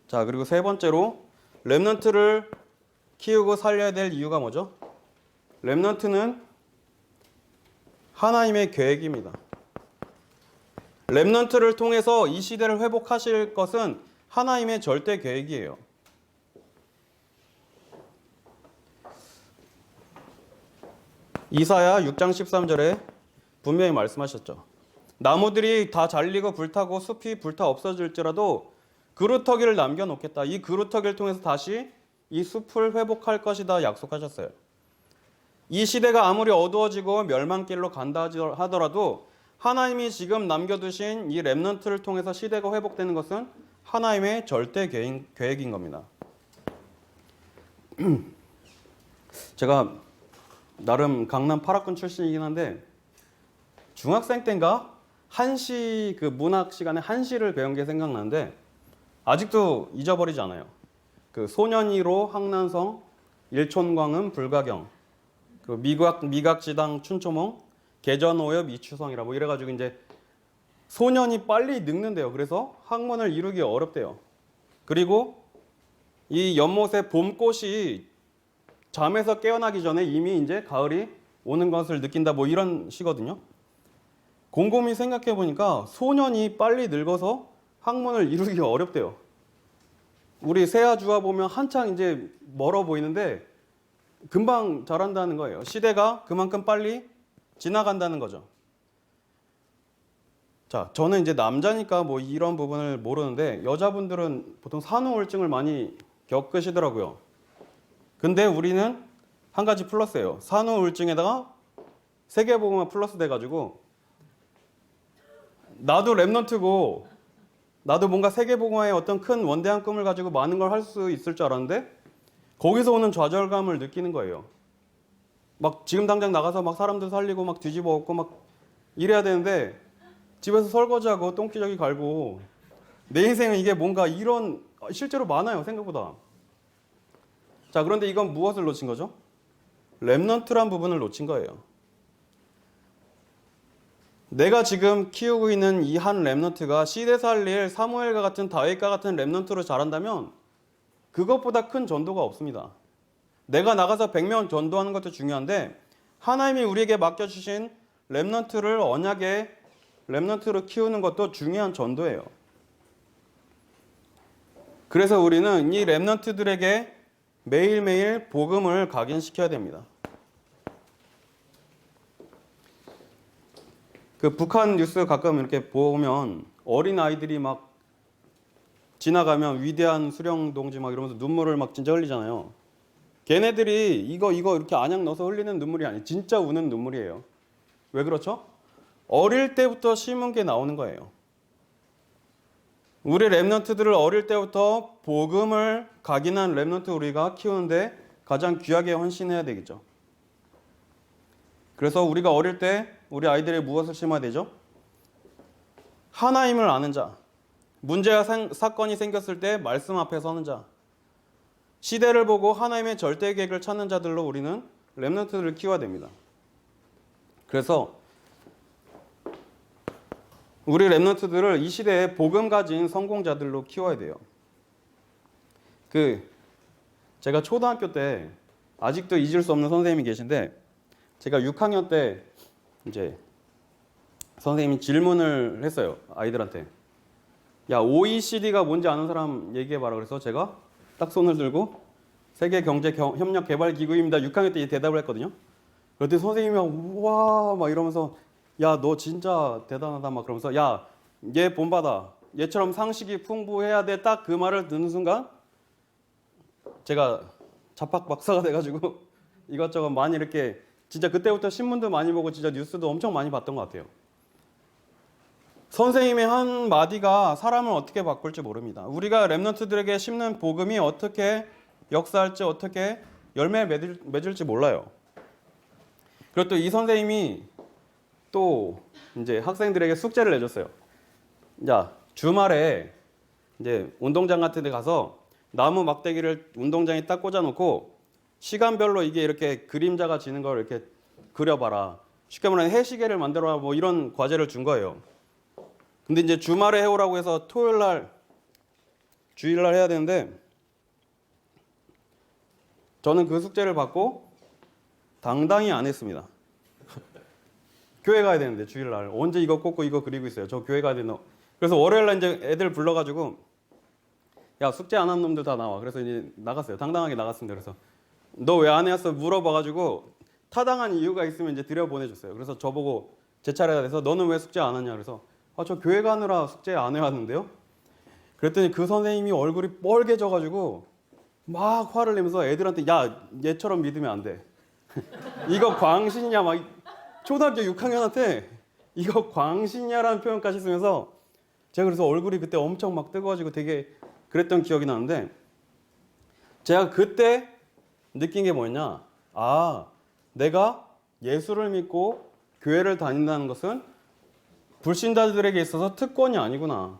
자, 그리고 세 번째로 렘넌트를 키우고 살려야 될 이유가 뭐죠? 렘넌트는 하나님의 계획입니다. 렘넌트를 통해서 이 시대를 회복하실 것은 하나님의 절대 계획이에요. 이사야 6장 13절에 분명히 말씀하셨죠. 나무들이 다 잘리고 불타고 숲이 불타 없어질지라도 그루터기를 남겨놓겠다. 이 그루터기를 통해서 다시 이 숲을 회복할 것이다 약속하셨어요. 이 시대가 아무리 어두워지고 멸망길로 간다 하더라도 하나님이 지금 남겨두신 이 렘넌트를 통해서 시대가 회복되는 것은 하나님의 절대 계획인 겁니다. 제가 나름 강남 8학군 출신이긴 한데 중학생 때인가 한시 그 문학 시간에 한시를 배운 게 생각나는데 아직도 잊어버리지 않아요. 그 소년이로 항난성 일촌광음 불가경 그 미각지당 춘초몽 개전오엽 이추성이라 뭐 이래가지고 이제 소년이 빨리 늙는데요. 그래서 학문을 이루기 어렵대요. 그리고 이 연못의 봄꽃이 잠에서 깨어나기 전에 이미 이제 가을이 오는 것을 느낀다 뭐 이런 시거든요. 곰곰이 생각해 보니까 소년이 빨리 늙어서 학문을 이루기 어렵대요. 우리 세아주아 보면 한창 이제 멀어 보이는데 금방 자란다는 거예요. 시대가 그만큼 빨리 지나간다는 거죠. 자, 저는 이제 남자니까 뭐 이런 부분을 모르는데 여자분들은 보통 산후 우울증을 많이 겪으시더라고요. 근데 우리는 한 가지 플러스예요. 산후 우울증에다가 세계복음화 플러스 돼가지고 나도 랩넌트고 나도 뭔가 세계복음화의 어떤 큰 원대한 꿈을 가지고 많은 걸 할 수 있을 줄 알았는데 거기서 오는 좌절감을 느끼는 거예요. 막 지금 당장 나가서 막 사람들 살리고 막 뒤집어 엎고 막 이래야 되는데 집에서 설거지하고 똥기저귀 갈고 내 인생은 이게 뭔가 이런 실제로 많아요. 생각보다. 자, 그런데 이건 무엇을 놓친 거죠? 랩넌트란 부분을 놓친 거예요. 내가 지금 키우고 있는 이 한 랩넌트가 시대 살릴 사무엘과 같은 다윗과 같은 랩넌트로 자란다면 그것보다 큰 전도가 없습니다. 내가 나가서 100명 전도하는 것도 중요한데 하나님이 우리에게 맡겨주신 랩넌트를 언약의 랩넌트로 키우는 것도 중요한 전도예요. 그래서 우리는 이 랩넌트들에게 매일매일 복음을 각인시켜야 됩니다. 그 북한 뉴스 가끔 이렇게 보면 어린 아이들이 막 지나가면 위대한 수령 동지 막 이러면서 눈물을 막 진짜 흘리잖아요. 걔네들이 이거 이렇게 안약 넣어서 흘리는 눈물이 아니에요. 진짜 우는 눈물이에요. 왜 그렇죠? 어릴 때부터 심은 게 나오는 거예요. 우리 랩넌트들을 어릴 때부터 복음을 각인한 랩넌트 우리가 키우는데 가장 귀하게 헌신해야 되겠죠. 그래서 우리가 어릴 때 우리 아이들이 무엇을 심어야 되죠? 하나님을 아는 자, 문제와 사건이 생겼을 때 말씀 앞에 서는 자, 시대를 보고 하나님의 절대 계획을 찾는 자들로 우리는 랩넌트들을 키워야 됩니다. 그래서 우리 랩넌트들을 이 시대에 복음 가진 성공자들로 키워야 돼요. 제가 초등학교 때 아직도 잊을 수 없는 선생님이 계신데 제가 6학년 때 이제 선생님이 질문을 했어요. 아이들한테. 야, OECD가 뭔지 아는 사람 얘기해봐라. 그래서 제가 딱 손을 들고 세계경제협력개발기구입니다. 6학년 때 대답을 했거든요. 그랬더니 선생님이 우와 막 이러면서 야, 너 진짜 대단하다 막 그러면서 야, 얘 본받아. 얘처럼 상식이 풍부해야 돼. 딱 그 말을 듣는 순간 제가 자팍 박사가 돼가지고 이것저것 많이 이렇게 진짜 그때부터 신문도 많이 보고 진짜 뉴스도 엄청 많이 봤던 것 같아요. 선생님의 한 마디가 사람을 어떻게 바꿀지 모릅니다. 우리가 랩넌트들에게 심는 복음이 어떻게 역사할지 어떻게 열매 맺을지 몰라요. 그리고 또 이 선생님이 또 이제 학생들에게 숙제를 내줬어요. 자, 주말에 이제 운동장 같은 데 가서 나무 막대기를 운동장에 딱 꽂아놓고 시간별로 이게 이렇게 그림자가 지는 걸 이렇게 그려봐라. 쉽게 말하면 해시계를 만들어라. 뭐 이런 과제를 준 거예요. 근데 이제 주말에 해오라고 해서 토요일 날, 주일 날 해야 되는데 저는 그 숙제를 받고 당당히 안 했습니다. 교회 가야 되는데 주일 날 언제 이거 꽂고 이거 그리고 있어요. 저 교회 가야 되는. 그래서 월요일 날 이제 애들 불러가지고 야, 숙제 안 한 놈들 다 나와. 그래서 이제 나갔어요. 당당하게 나갔습니다. 그래서 너 왜 안 해왔어? 물어봐가지고 타당한 이유가 있으면 이제 들여보내줬어요. 그래서 저보고 제 차례가 돼서 너는 왜 숙제 안 하냐? 그래서 저 교회 가느라 숙제 안 해왔는데요. 그랬더니 그 선생님이 얼굴이 뻘개져가지고 막 화를 내면서 애들한테 야, 얘처럼 믿으면 안 돼. 이거 광신이냐 막 초등학교 6학년한테 이거 광신이냐라는 표현까지 쓰면서 제가 그래서 얼굴이 그때 엄청 막 뜨거워지고 되게 그랬던 기억이 나는데 제가 그때 느낀 게 뭐였냐? 아, 내가 예수를 믿고 교회를 다닌다는 것은 불신자들에게 있어서 특권이 아니구나.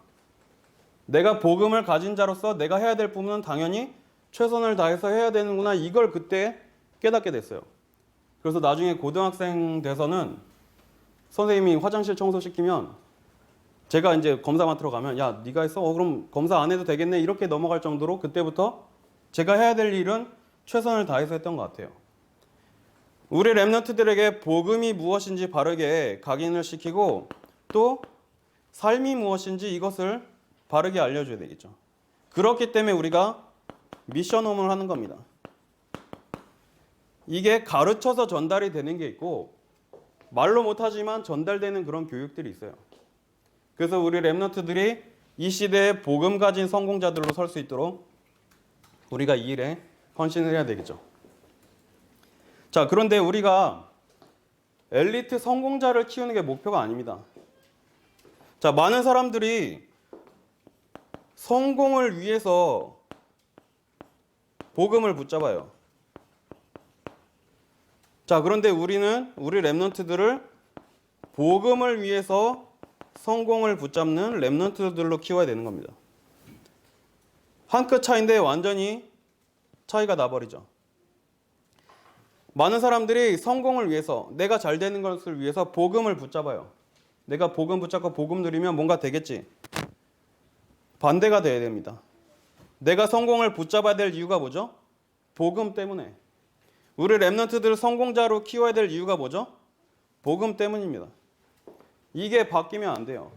내가 복음을 가진 자로서 내가 해야 될 부분은 당연히 최선을 다해서 해야 되는구나. 이걸 그때 깨닫게 됐어요. 그래서 나중에 고등학생 돼서는 선생님이 화장실 청소시키면 제가 이제 검사 맡으러 가면 야, 네가 했어? 그럼 검사 안 해도 되겠네. 이렇게 넘어갈 정도로 그때부터 제가 해야 될 일은 최선을 다해서 했던 것 같아요. 우리 렘넌트들에게 복음이 무엇인지 바르게 각인을 시키고 또 삶이 무엇인지 이것을 바르게 알려줘야 되겠죠. 그렇기 때문에 우리가 미션홈을 하는 겁니다. 이게 가르쳐서 전달이 되는 게 있고 말로 못하지만 전달되는 그런 교육들이 있어요. 그래서 우리 렘넌트들이 이 시대에 복음 가진 성공자들로 설 수 있도록 우리가 이 일에 헌신을 해야 되겠죠. 자, 그런데 우리가 엘리트 성공자를 키우는 게 목표가 아닙니다. 자, 많은 사람들이 성공을 위해서 복음을 붙잡아요. 자, 그런데 우리는 우리 렘넌트들을 복음을 위해서 성공을 붙잡는 렘넌트들로 키워야 되는 겁니다. 한 끗 차이인데 완전히 차이가 나버리죠. 많은 사람들이 성공을 위해서 내가 잘 되는 것을 위해서 복음을 붙잡아요. 내가 복음 붙잡고 복음 누리면 뭔가 되겠지. 반대가 돼야 됩니다. 내가 성공을 붙잡아야 될 이유가 뭐죠? 복음 때문에. 우리 렘넌트들을 성공자로 키워야 될 이유가 뭐죠? 복음 때문입니다. 이게 바뀌면 안 돼요.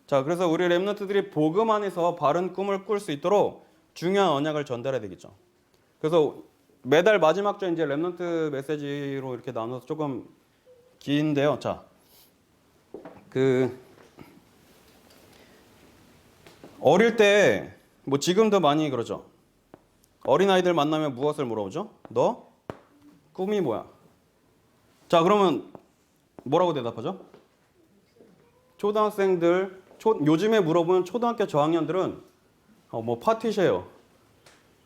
자, 그래서 우리 렘넌트들이 복음 안에서 바른 꿈을 꿀 수 있도록 중요한 언약을 전달해야 되겠죠. 그래서 매달 마지막 주에 이제 렘넌트 메시지로 이렇게 나눠서 조금 긴데요. 자, 어릴 때 뭐 지금도 많이 그러죠. 어린아이들 만나면 무엇을 물어보죠? 너 꿈이 뭐야? 자, 그러면 뭐라고 대답하죠? 초등학생들 요즘에 물어보면 초등학교 저학년들은 뭐 파티쉐어,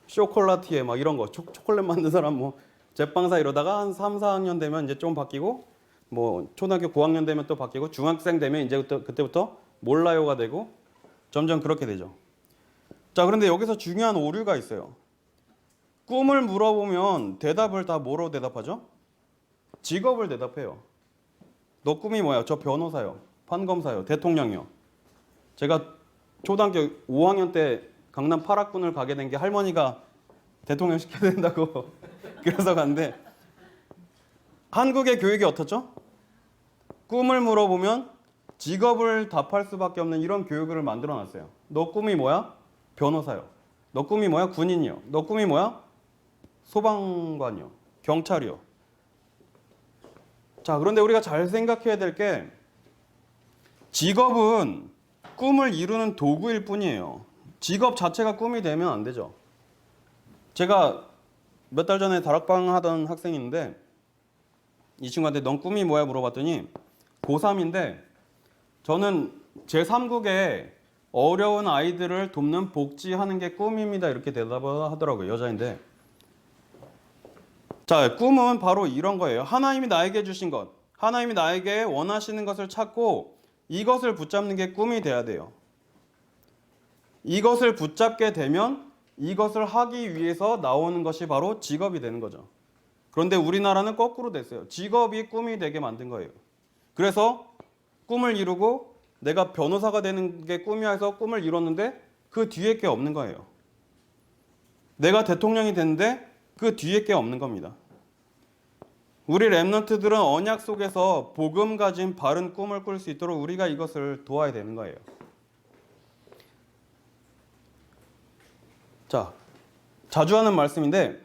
쇼콜라티에 막 이런 거 초콜릿 만든 사람 뭐 제빵사 이러다가 한 3, 4학년 되면 이제 좀 바뀌고 뭐 초등학교 고학년 되면 또 바뀌고 중학생 되면 이제 그때부터 몰라요가 되고 점점 그렇게 되죠. 자, 그런데 여기서 중요한 오류가 있어요. 꿈을 물어보면 대답을 다 뭐로 대답하죠? 직업을 대답해요. 너 꿈이 뭐야? 저 변호사요. 판검사요. 대통령이요. 제가 초등학교 5학년 때 강남 8학군을 가게 된 게 할머니가 대통령 시켜야 된다고 그래서 갔는데 한국의 교육이 어떻죠? 꿈을 물어보면 직업을 답할 수밖에 없는 이런 교육을 만들어 놨어요. 너 꿈이 뭐야? 변호사요. 너 꿈이 뭐야? 군인이요. 너 꿈이 뭐야? 소방관이요. 경찰이요. 자, 그런데 우리가 잘 생각해야 될 게 직업은 꿈을 이루는 도구일 뿐이에요. 직업 자체가 꿈이 되면 안 되죠. 제가 몇 달 전에 다락방 하던 학생이 있는데 이 친구한테 넌 꿈이 뭐야 물어봤더니 고3인데 저는 제3국에 어려운 아이들을 돕는 복지하는 게 꿈입니다. 이렇게 대답을 하더라고요. 여자인데. 자, 꿈은 바로 이런 거예요. 하나님이 나에게 주신 것, 하나님이 나에게 원하시는 것을 찾고 이것을 붙잡는 게 꿈이 돼야 돼요. 이것을 붙잡게 되면 이것을 하기 위해서 나오는 것이 바로 직업이 되는 거죠. 그런데 우리나라는 거꾸로 됐어요. 직업이 꿈이 되게 만든 거예요. 그래서 꿈을 이루고 내가 변호사가 되는 게 꿈이야 해서 꿈을 이뤘는데 그 뒤에 게 없는 거예요. 내가 대통령이 됐는데 그 뒤에 게 없는 겁니다. 우리 렘넌트들은 언약 속에서 복음 가진 바른 꿈을 꿀 수 있도록 우리가 이것을 도와야 되는 거예요. 자, 자주 하는 말씀인데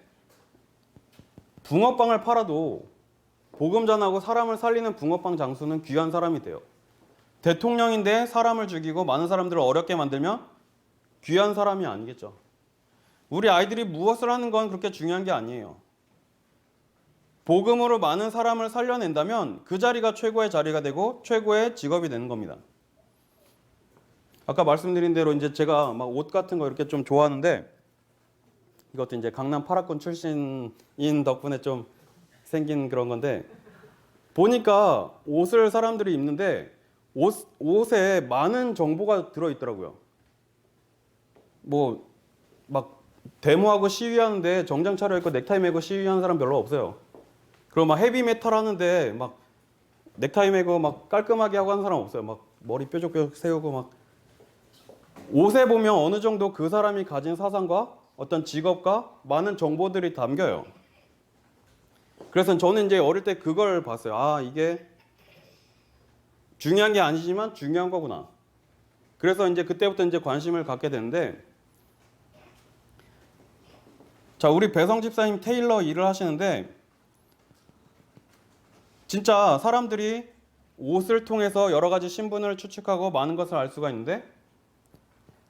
붕어빵을 팔아도 복음 전하고 사람을 살리는 붕어빵 장수는 귀한 사람이 돼요. 대통령인데 사람을 죽이고 많은 사람들을 어렵게 만들면 귀한 사람이 아니겠죠. 우리 아이들이 무엇을 하는 건 그렇게 중요한 게 아니에요. 복음으로 많은 사람을 살려낸다면 그 자리가 최고의 자리가 되고 최고의 직업이 되는 겁니다. 아까 말씀드린 대로 이제 제가 막 옷 같은 거 이렇게 좀 좋아하는데 이것도 이제 강남 8학군 출신인 덕분에 좀 생긴 그런 건데 보니까 옷을 사람들이 입는데 옷에 많은 정보가 들어있더라고요. 뭐 막 데모하고 시위하는데 정장 차려입고 넥타이 매고 시위하는 사람 별로 없어요. 그리고 막 헤비메탈 하는데 막 넥타이 매고 막 깔끔하게 하고 하는 사람 없어요. 막 머리 뾰족뾰족 세우고 막 옷에 보면 어느 정도 그 사람이 가진 사상과 어떤 직업과 많은 정보들이 담겨요. 그래서 저는 이제 어릴 때 그걸 봤어요. 아, 이게 중요한 게 아니지만 중요한 거구나. 그래서 이제 그때부터 이제 관심을 갖게 되는데, 자, 우리 배성 집사님 테일러 일을 하시는데, 진짜 사람들이 옷을 통해서 여러 가지 신분을 추측하고 많은 것을 알 수가 있는데,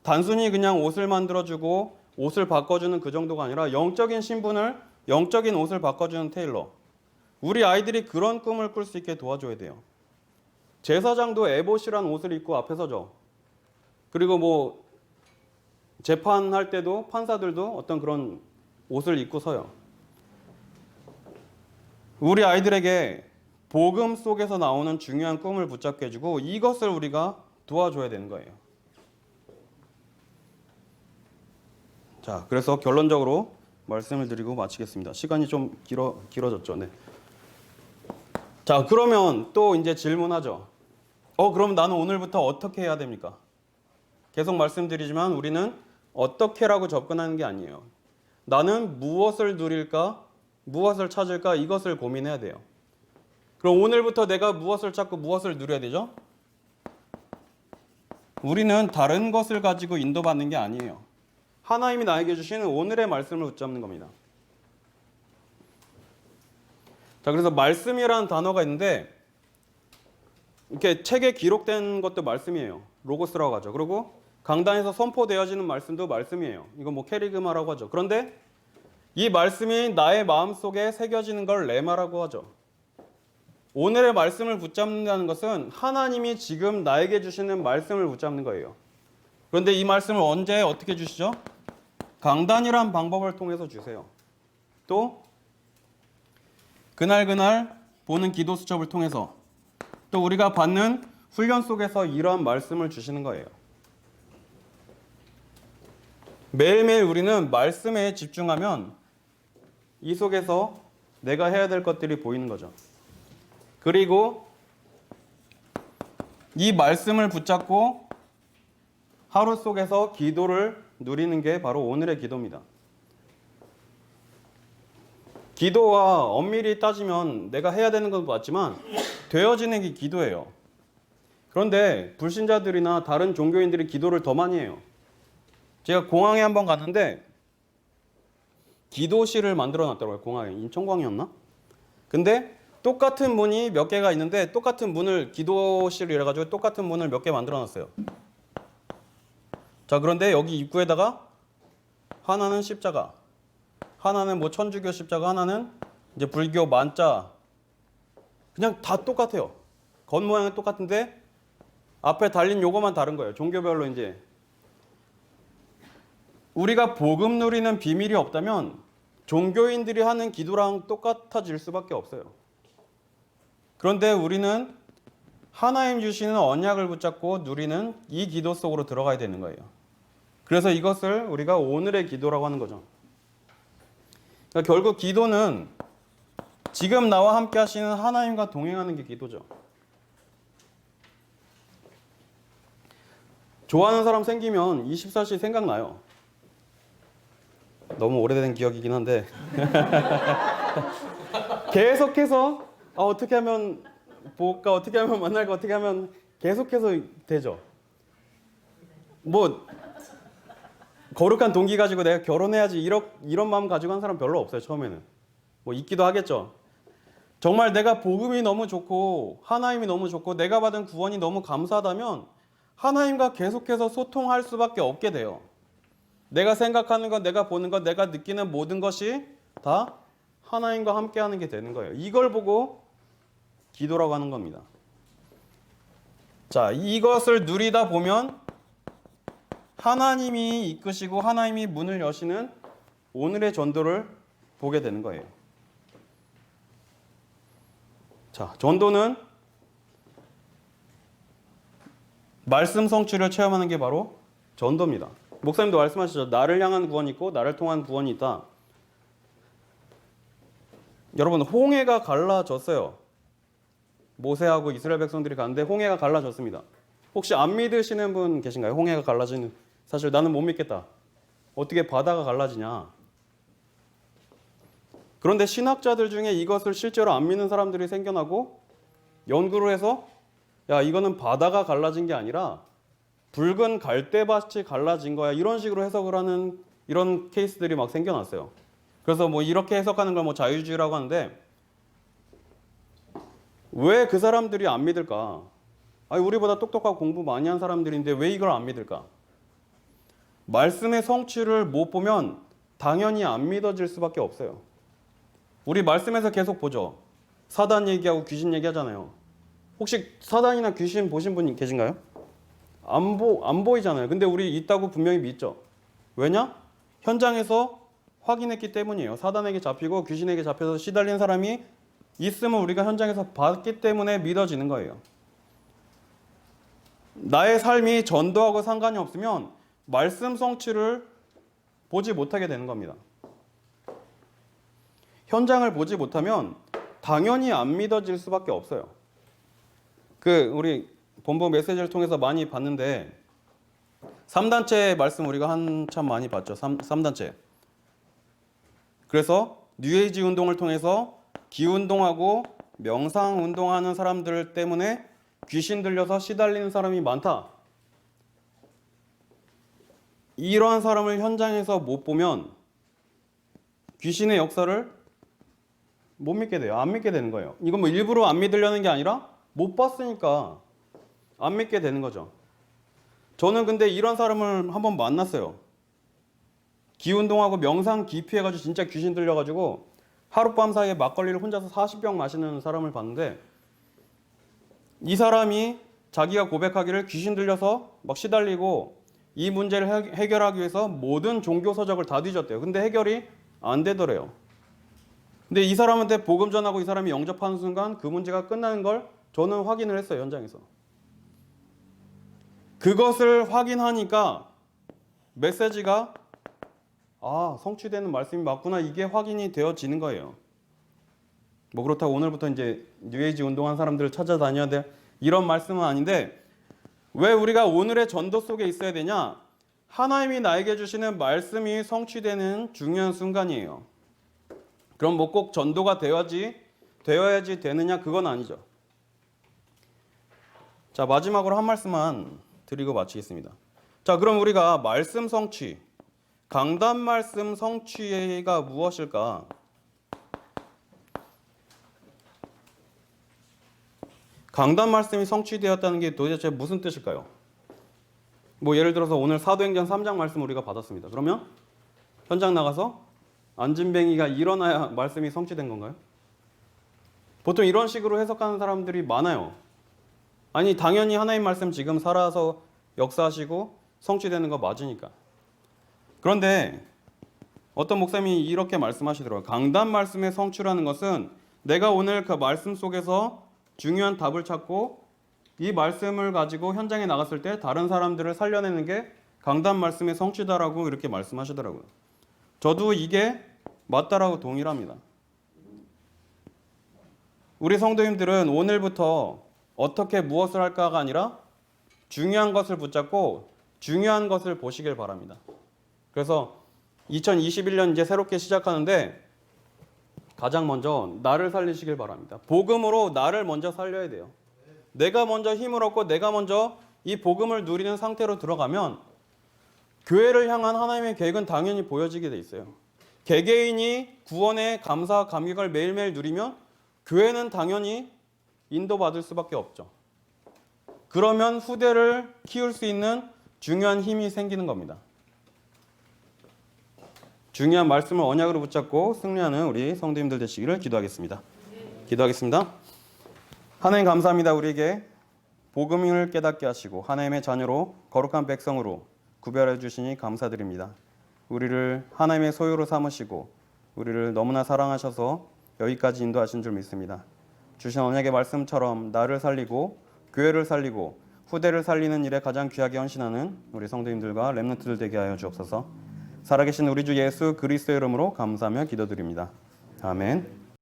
단순히 그냥 옷을 만들어주고 옷을 바꿔주는 그 정도가 아니라 영적인 신분을, 영적인 옷을 바꿔주는 테일러. 우리 아이들이 그런 꿈을 꿀 수 있게 도와줘야 돼요. 제사장도 에봇이란 옷을 입고 앞에 서죠. 그리고 뭐 재판할 때도 판사들도 어떤 그런 옷을 입고 서요. 우리 아이들에게 복음 속에서 나오는 중요한 꿈을 붙잡게 해주고 이것을 우리가 도와줘야 되는 거예요. 자, 그래서 결론적으로 말씀을 드리고 마치겠습니다. 시간이 좀 길어졌죠. 네. 자, 그러면 또 이제 질문하죠. 그럼 나는 오늘부터 어떻게 해야 됩니까? 계속 말씀드리지만 우리는 어떻게라고 접근하는 게 아니에요. 나는 무엇을 누릴까? 무엇을 찾을까? 이것을 고민해야 돼요. 그럼 오늘부터 내가 무엇을 찾고 무엇을 누려야 되죠? 우리는 다른 것을 가지고 인도받는 게 아니에요. 하나님이 나에게 주시는 오늘의 말씀을 붙잡는 겁니다. 자, 그래서 말씀이라는 단어가 있는데 이렇게 책에 기록된 것도 말씀이에요. 로고스라고 하죠. 그리고 강단에서 선포되어지는 말씀도 말씀이에요. 이거 뭐 캐리그마라고 하죠. 그런데 이 말씀이 나의 마음속에 새겨지는 걸 레마라고 하죠. 오늘의 말씀을 붙잡는다는 것은 하나님이 지금 나에게 주시는 말씀을 붙잡는 거예요. 그런데 이 말씀을 언제 어떻게 주시죠? 강단이란 방법을 통해서 주세요. 또 그날 보는 기도 수첩을 통해서 또 우리가 받는 훈련 속에서 이러한 말씀을 주시는 거예요. 매일매일 우리는 말씀에 집중하면 이 속에서 내가 해야 될 것들이 보이는 거죠. 그리고 이 말씀을 붙잡고 하루 속에서 기도를 누리는 게 바로 오늘의 기도입니다. 기도와 엄밀히 따지면 내가 해야 되는 건 맞지만 되어지는 게 기도예요. 그런데 불신자들이나 다른 종교인들이 기도를 더 많이 해요. 제가 공항에 한번 갔는데 기도실을 만들어 놨더라고요. 공항에. 인천공항이었나? 근데 똑같은 문이 몇 개가 있는데 똑같은 문을 기도실이라 가지고 똑같은 문을 몇 개 만들어 놨어요. 자, 그런데 여기 입구에다가 하나는 십자가, 하나는 뭐 천주교 십자가, 하나는 이제 불교 만자, 그냥 다 똑같아요. 겉모양은 똑같은데 앞에 달린 요거만 다른 거예요. 종교별로 이제. 우리가 복음 누리는 비밀이 없다면 종교인들이 하는 기도랑 똑같아질 수밖에 없어요. 그런데 우리는 하나님 주시는 언약을 붙잡고 누리는 이 기도 속으로 들어가야 되는 거예요. 그래서 이것을 우리가 오늘의 기도라고 하는 거죠. 그러니까 결국 기도는 지금 나와 함께 하시는 하나님과 동행하는 게 기도죠. 좋아하는 사람 생기면 24시 생각나요. 너무 오래된 기억이긴 한데 계속해서 어떻게 하면 볼까, 어떻게 하면 만날까, 어떻게 하면 계속해서 되죠. 뭐 거룩한 동기 가지고 내가 결혼해야지 이런 마음 가지고 한 사람 별로 없어요. 처음에는 뭐 있기도 하겠죠. 정말 내가 복음이 너무 좋고 하나님이 너무 좋고 내가 받은 구원이 너무 감사하다면 하나님과 계속해서 소통할 수밖에 없게 돼요. 내가 생각하는 것, 내가 보는 것, 내가 느끼는 모든 것이 다 하나님과 함께하는 게 되는 거예요. 이걸 보고 기도라고 하는 겁니다. 자, 이것을 누리다 보면 하나님이 이끄시고 하나님이 문을 여시는 오늘의 전도를 보게 되는 거예요. 자, 전도는 말씀 성취를 체험하는 게 바로 전도입니다. 목사님도 말씀하시죠. 나를 향한 구원이 있고 나를 통한 구원이 있다. 여러분, 홍해가 갈라졌어요. 모세하고 이스라엘 백성들이 가는데 홍해가 갈라졌습니다. 혹시 안 믿으시는 분 계신가요? 홍해가 갈라지는, 사실 나는 못 믿겠다. 어떻게 바다가 갈라지냐. 그런데 신학자들 중에 이것을 실제로 안 믿는 사람들이 생겨나고 연구를 해서 야, 이거는 바다가 갈라진 게 아니라 붉은 갈대밭이 갈라진 거야. 이런 식으로 해석을 하는 이런 케이스들이 막 생겨났어요. 그래서 뭐 이렇게 해석하는 걸 뭐 자유주의라고 하는데 왜 그 사람들이 안 믿을까? 아니, 우리보다 똑똑하고 공부 많이 한 사람들인데 왜 이걸 안 믿을까? 말씀의 성취를 못 보면 당연히 안 믿어질 수밖에 없어요. 우리 말씀에서 계속 보죠. 사단 얘기하고 귀신 얘기하잖아요. 혹시 사단이나 귀신 보신 분 계신가요? 안 보이잖아요. 근데 우리 있다고 분명히 믿죠. 왜냐? 현장에서 확인했기 때문이에요. 사단에게 잡히고 귀신에게 잡혀서 시달린 사람이 있으면 우리가 현장에서 봤기 때문에 믿어지는 거예요. 나의 삶이 전도하고 상관이 없으면 말씀 성취를 보지 못하게 되는 겁니다. 현장을 보지 못하면 당연히 안 믿어질 수밖에 없어요. 우리 본부 메시지를 통해서 많이 봤는데 3단체 말씀 우리가 한참 많이 봤죠. 3단체. 그래서 뉴에이지 운동을 통해서 기운동하고 명상운동하는 사람들 때문에 귀신 들려서 시달리는 사람이 많다. 이러한 사람을 현장에서 못 보면 귀신의 역사를 못 믿게 돼요. 안 믿게 되는 거예요. 이건 뭐 일부러 안 믿으려는 게 아니라 못 봤으니까 안 믿게 되는 거죠. 저는 근데 이런 사람을 한번 만났어요. 기운동하고 명상 깊이 해가지고 진짜 귀신 들려가지고 하룻밤 사이에 막걸리를 혼자서 40병 마시는 사람을 봤는데 이 사람이 자기가 고백하기를 귀신 들려서 막 시달리고 이 문제를 해결하기 위해서 모든 종교 서적을 다 뒤졌대요. 근데 해결이 안 되더래요. 근데 이 사람한테 복음 전하고 이 사람이 영접하는 순간 그 문제가 끝나는 걸 저는 확인을 했어요. 현장에서. 그것을 확인하니까 메시지가 성취되는 말씀이 맞구나. 이게 확인이 되어지는 거예요. 뭐 그렇다고 오늘부터 이제 뉴에이지 운동한 사람들을 찾아다녀야 돼. 이런 말씀은 아닌데 왜 우리가 오늘의 전도 속에 있어야 되냐? 하나님이 나에게 주시는 말씀이 성취되는 중요한 순간이에요. 그럼 뭐 꼭 전도가 되어야지 되느냐? 그건 아니죠. 자, 마지막으로 한 말씀만 드리고 마치겠습니다. 자, 그럼 우리가 말씀 성취, 강단 말씀 성취가 무엇일까? 강단 말씀이 성취되었다는 게 도대체 무슨 뜻일까요? 뭐 예를 들어서 오늘 사도행전 3장 말씀 우리가 받았습니다. 그러면 현장 나가서 안진뱅이가 일어나야 말씀이 성취된 건가요? 보통 이런 식으로 해석하는 사람들이 많아요. 아니, 당연히 하나님 말씀 지금 살아서 역사하시고 성취되는 거 맞으니까. 그런데 어떤 목사님이 이렇게 말씀하시더라고요. 강단 말씀의 성취라는 것은 내가 오늘 그 말씀 속에서 중요한 답을 찾고 이 말씀을 가지고 현장에 나갔을 때 다른 사람들을 살려내는 게 강단 말씀의 성취다라고 이렇게 말씀하시더라고요. 저도 이게 맞다라고 동의합니다. 우리 성도님들은 오늘부터 어떻게 무엇을 할까가 아니라 중요한 것을 붙잡고 중요한 것을 보시길 바랍니다. 그래서 2021년 이제 새롭게 시작하는데 가장 먼저 나를 살리시길 바랍니다. 복음으로 나를 먼저 살려야 돼요. 내가 먼저 힘을 얻고 내가 먼저 이 복음을 누리는 상태로 들어가면 교회를 향한 하나님의 계획은 당연히 보여지게 돼 있어요. 개개인이 구원의 감사, 감격을 매일매일 누리면 교회는 당연히 인도받을 수밖에 없죠. 그러면 후대를 키울 수 있는 중요한 힘이 생기는 겁니다. 중요한 말씀을 언약으로 붙잡고 승리하는 우리 성도님들 되시기를 기도하겠습니다. 기도하겠습니다. 하나님 감사합니다. 우리에게 복음을 깨닫게 하시고 하나님의 자녀로 거룩한 백성으로 구별해 주시니 감사드립니다. 우리를 하나님의 소유로 삼으시고 우리를 너무나 사랑하셔서 여기까지 인도하신 줄 믿습니다. 주신 언약의 말씀처럼 나를 살리고 교회를 살리고 후대를 살리는 일에 가장 귀하게 헌신하는 우리 성도님들과 렘넌트들 되게 하여 주옵소서. 살아계신 우리 주 예수 그리스도의 이름으로 감사하며 기도드립니다. 아멘.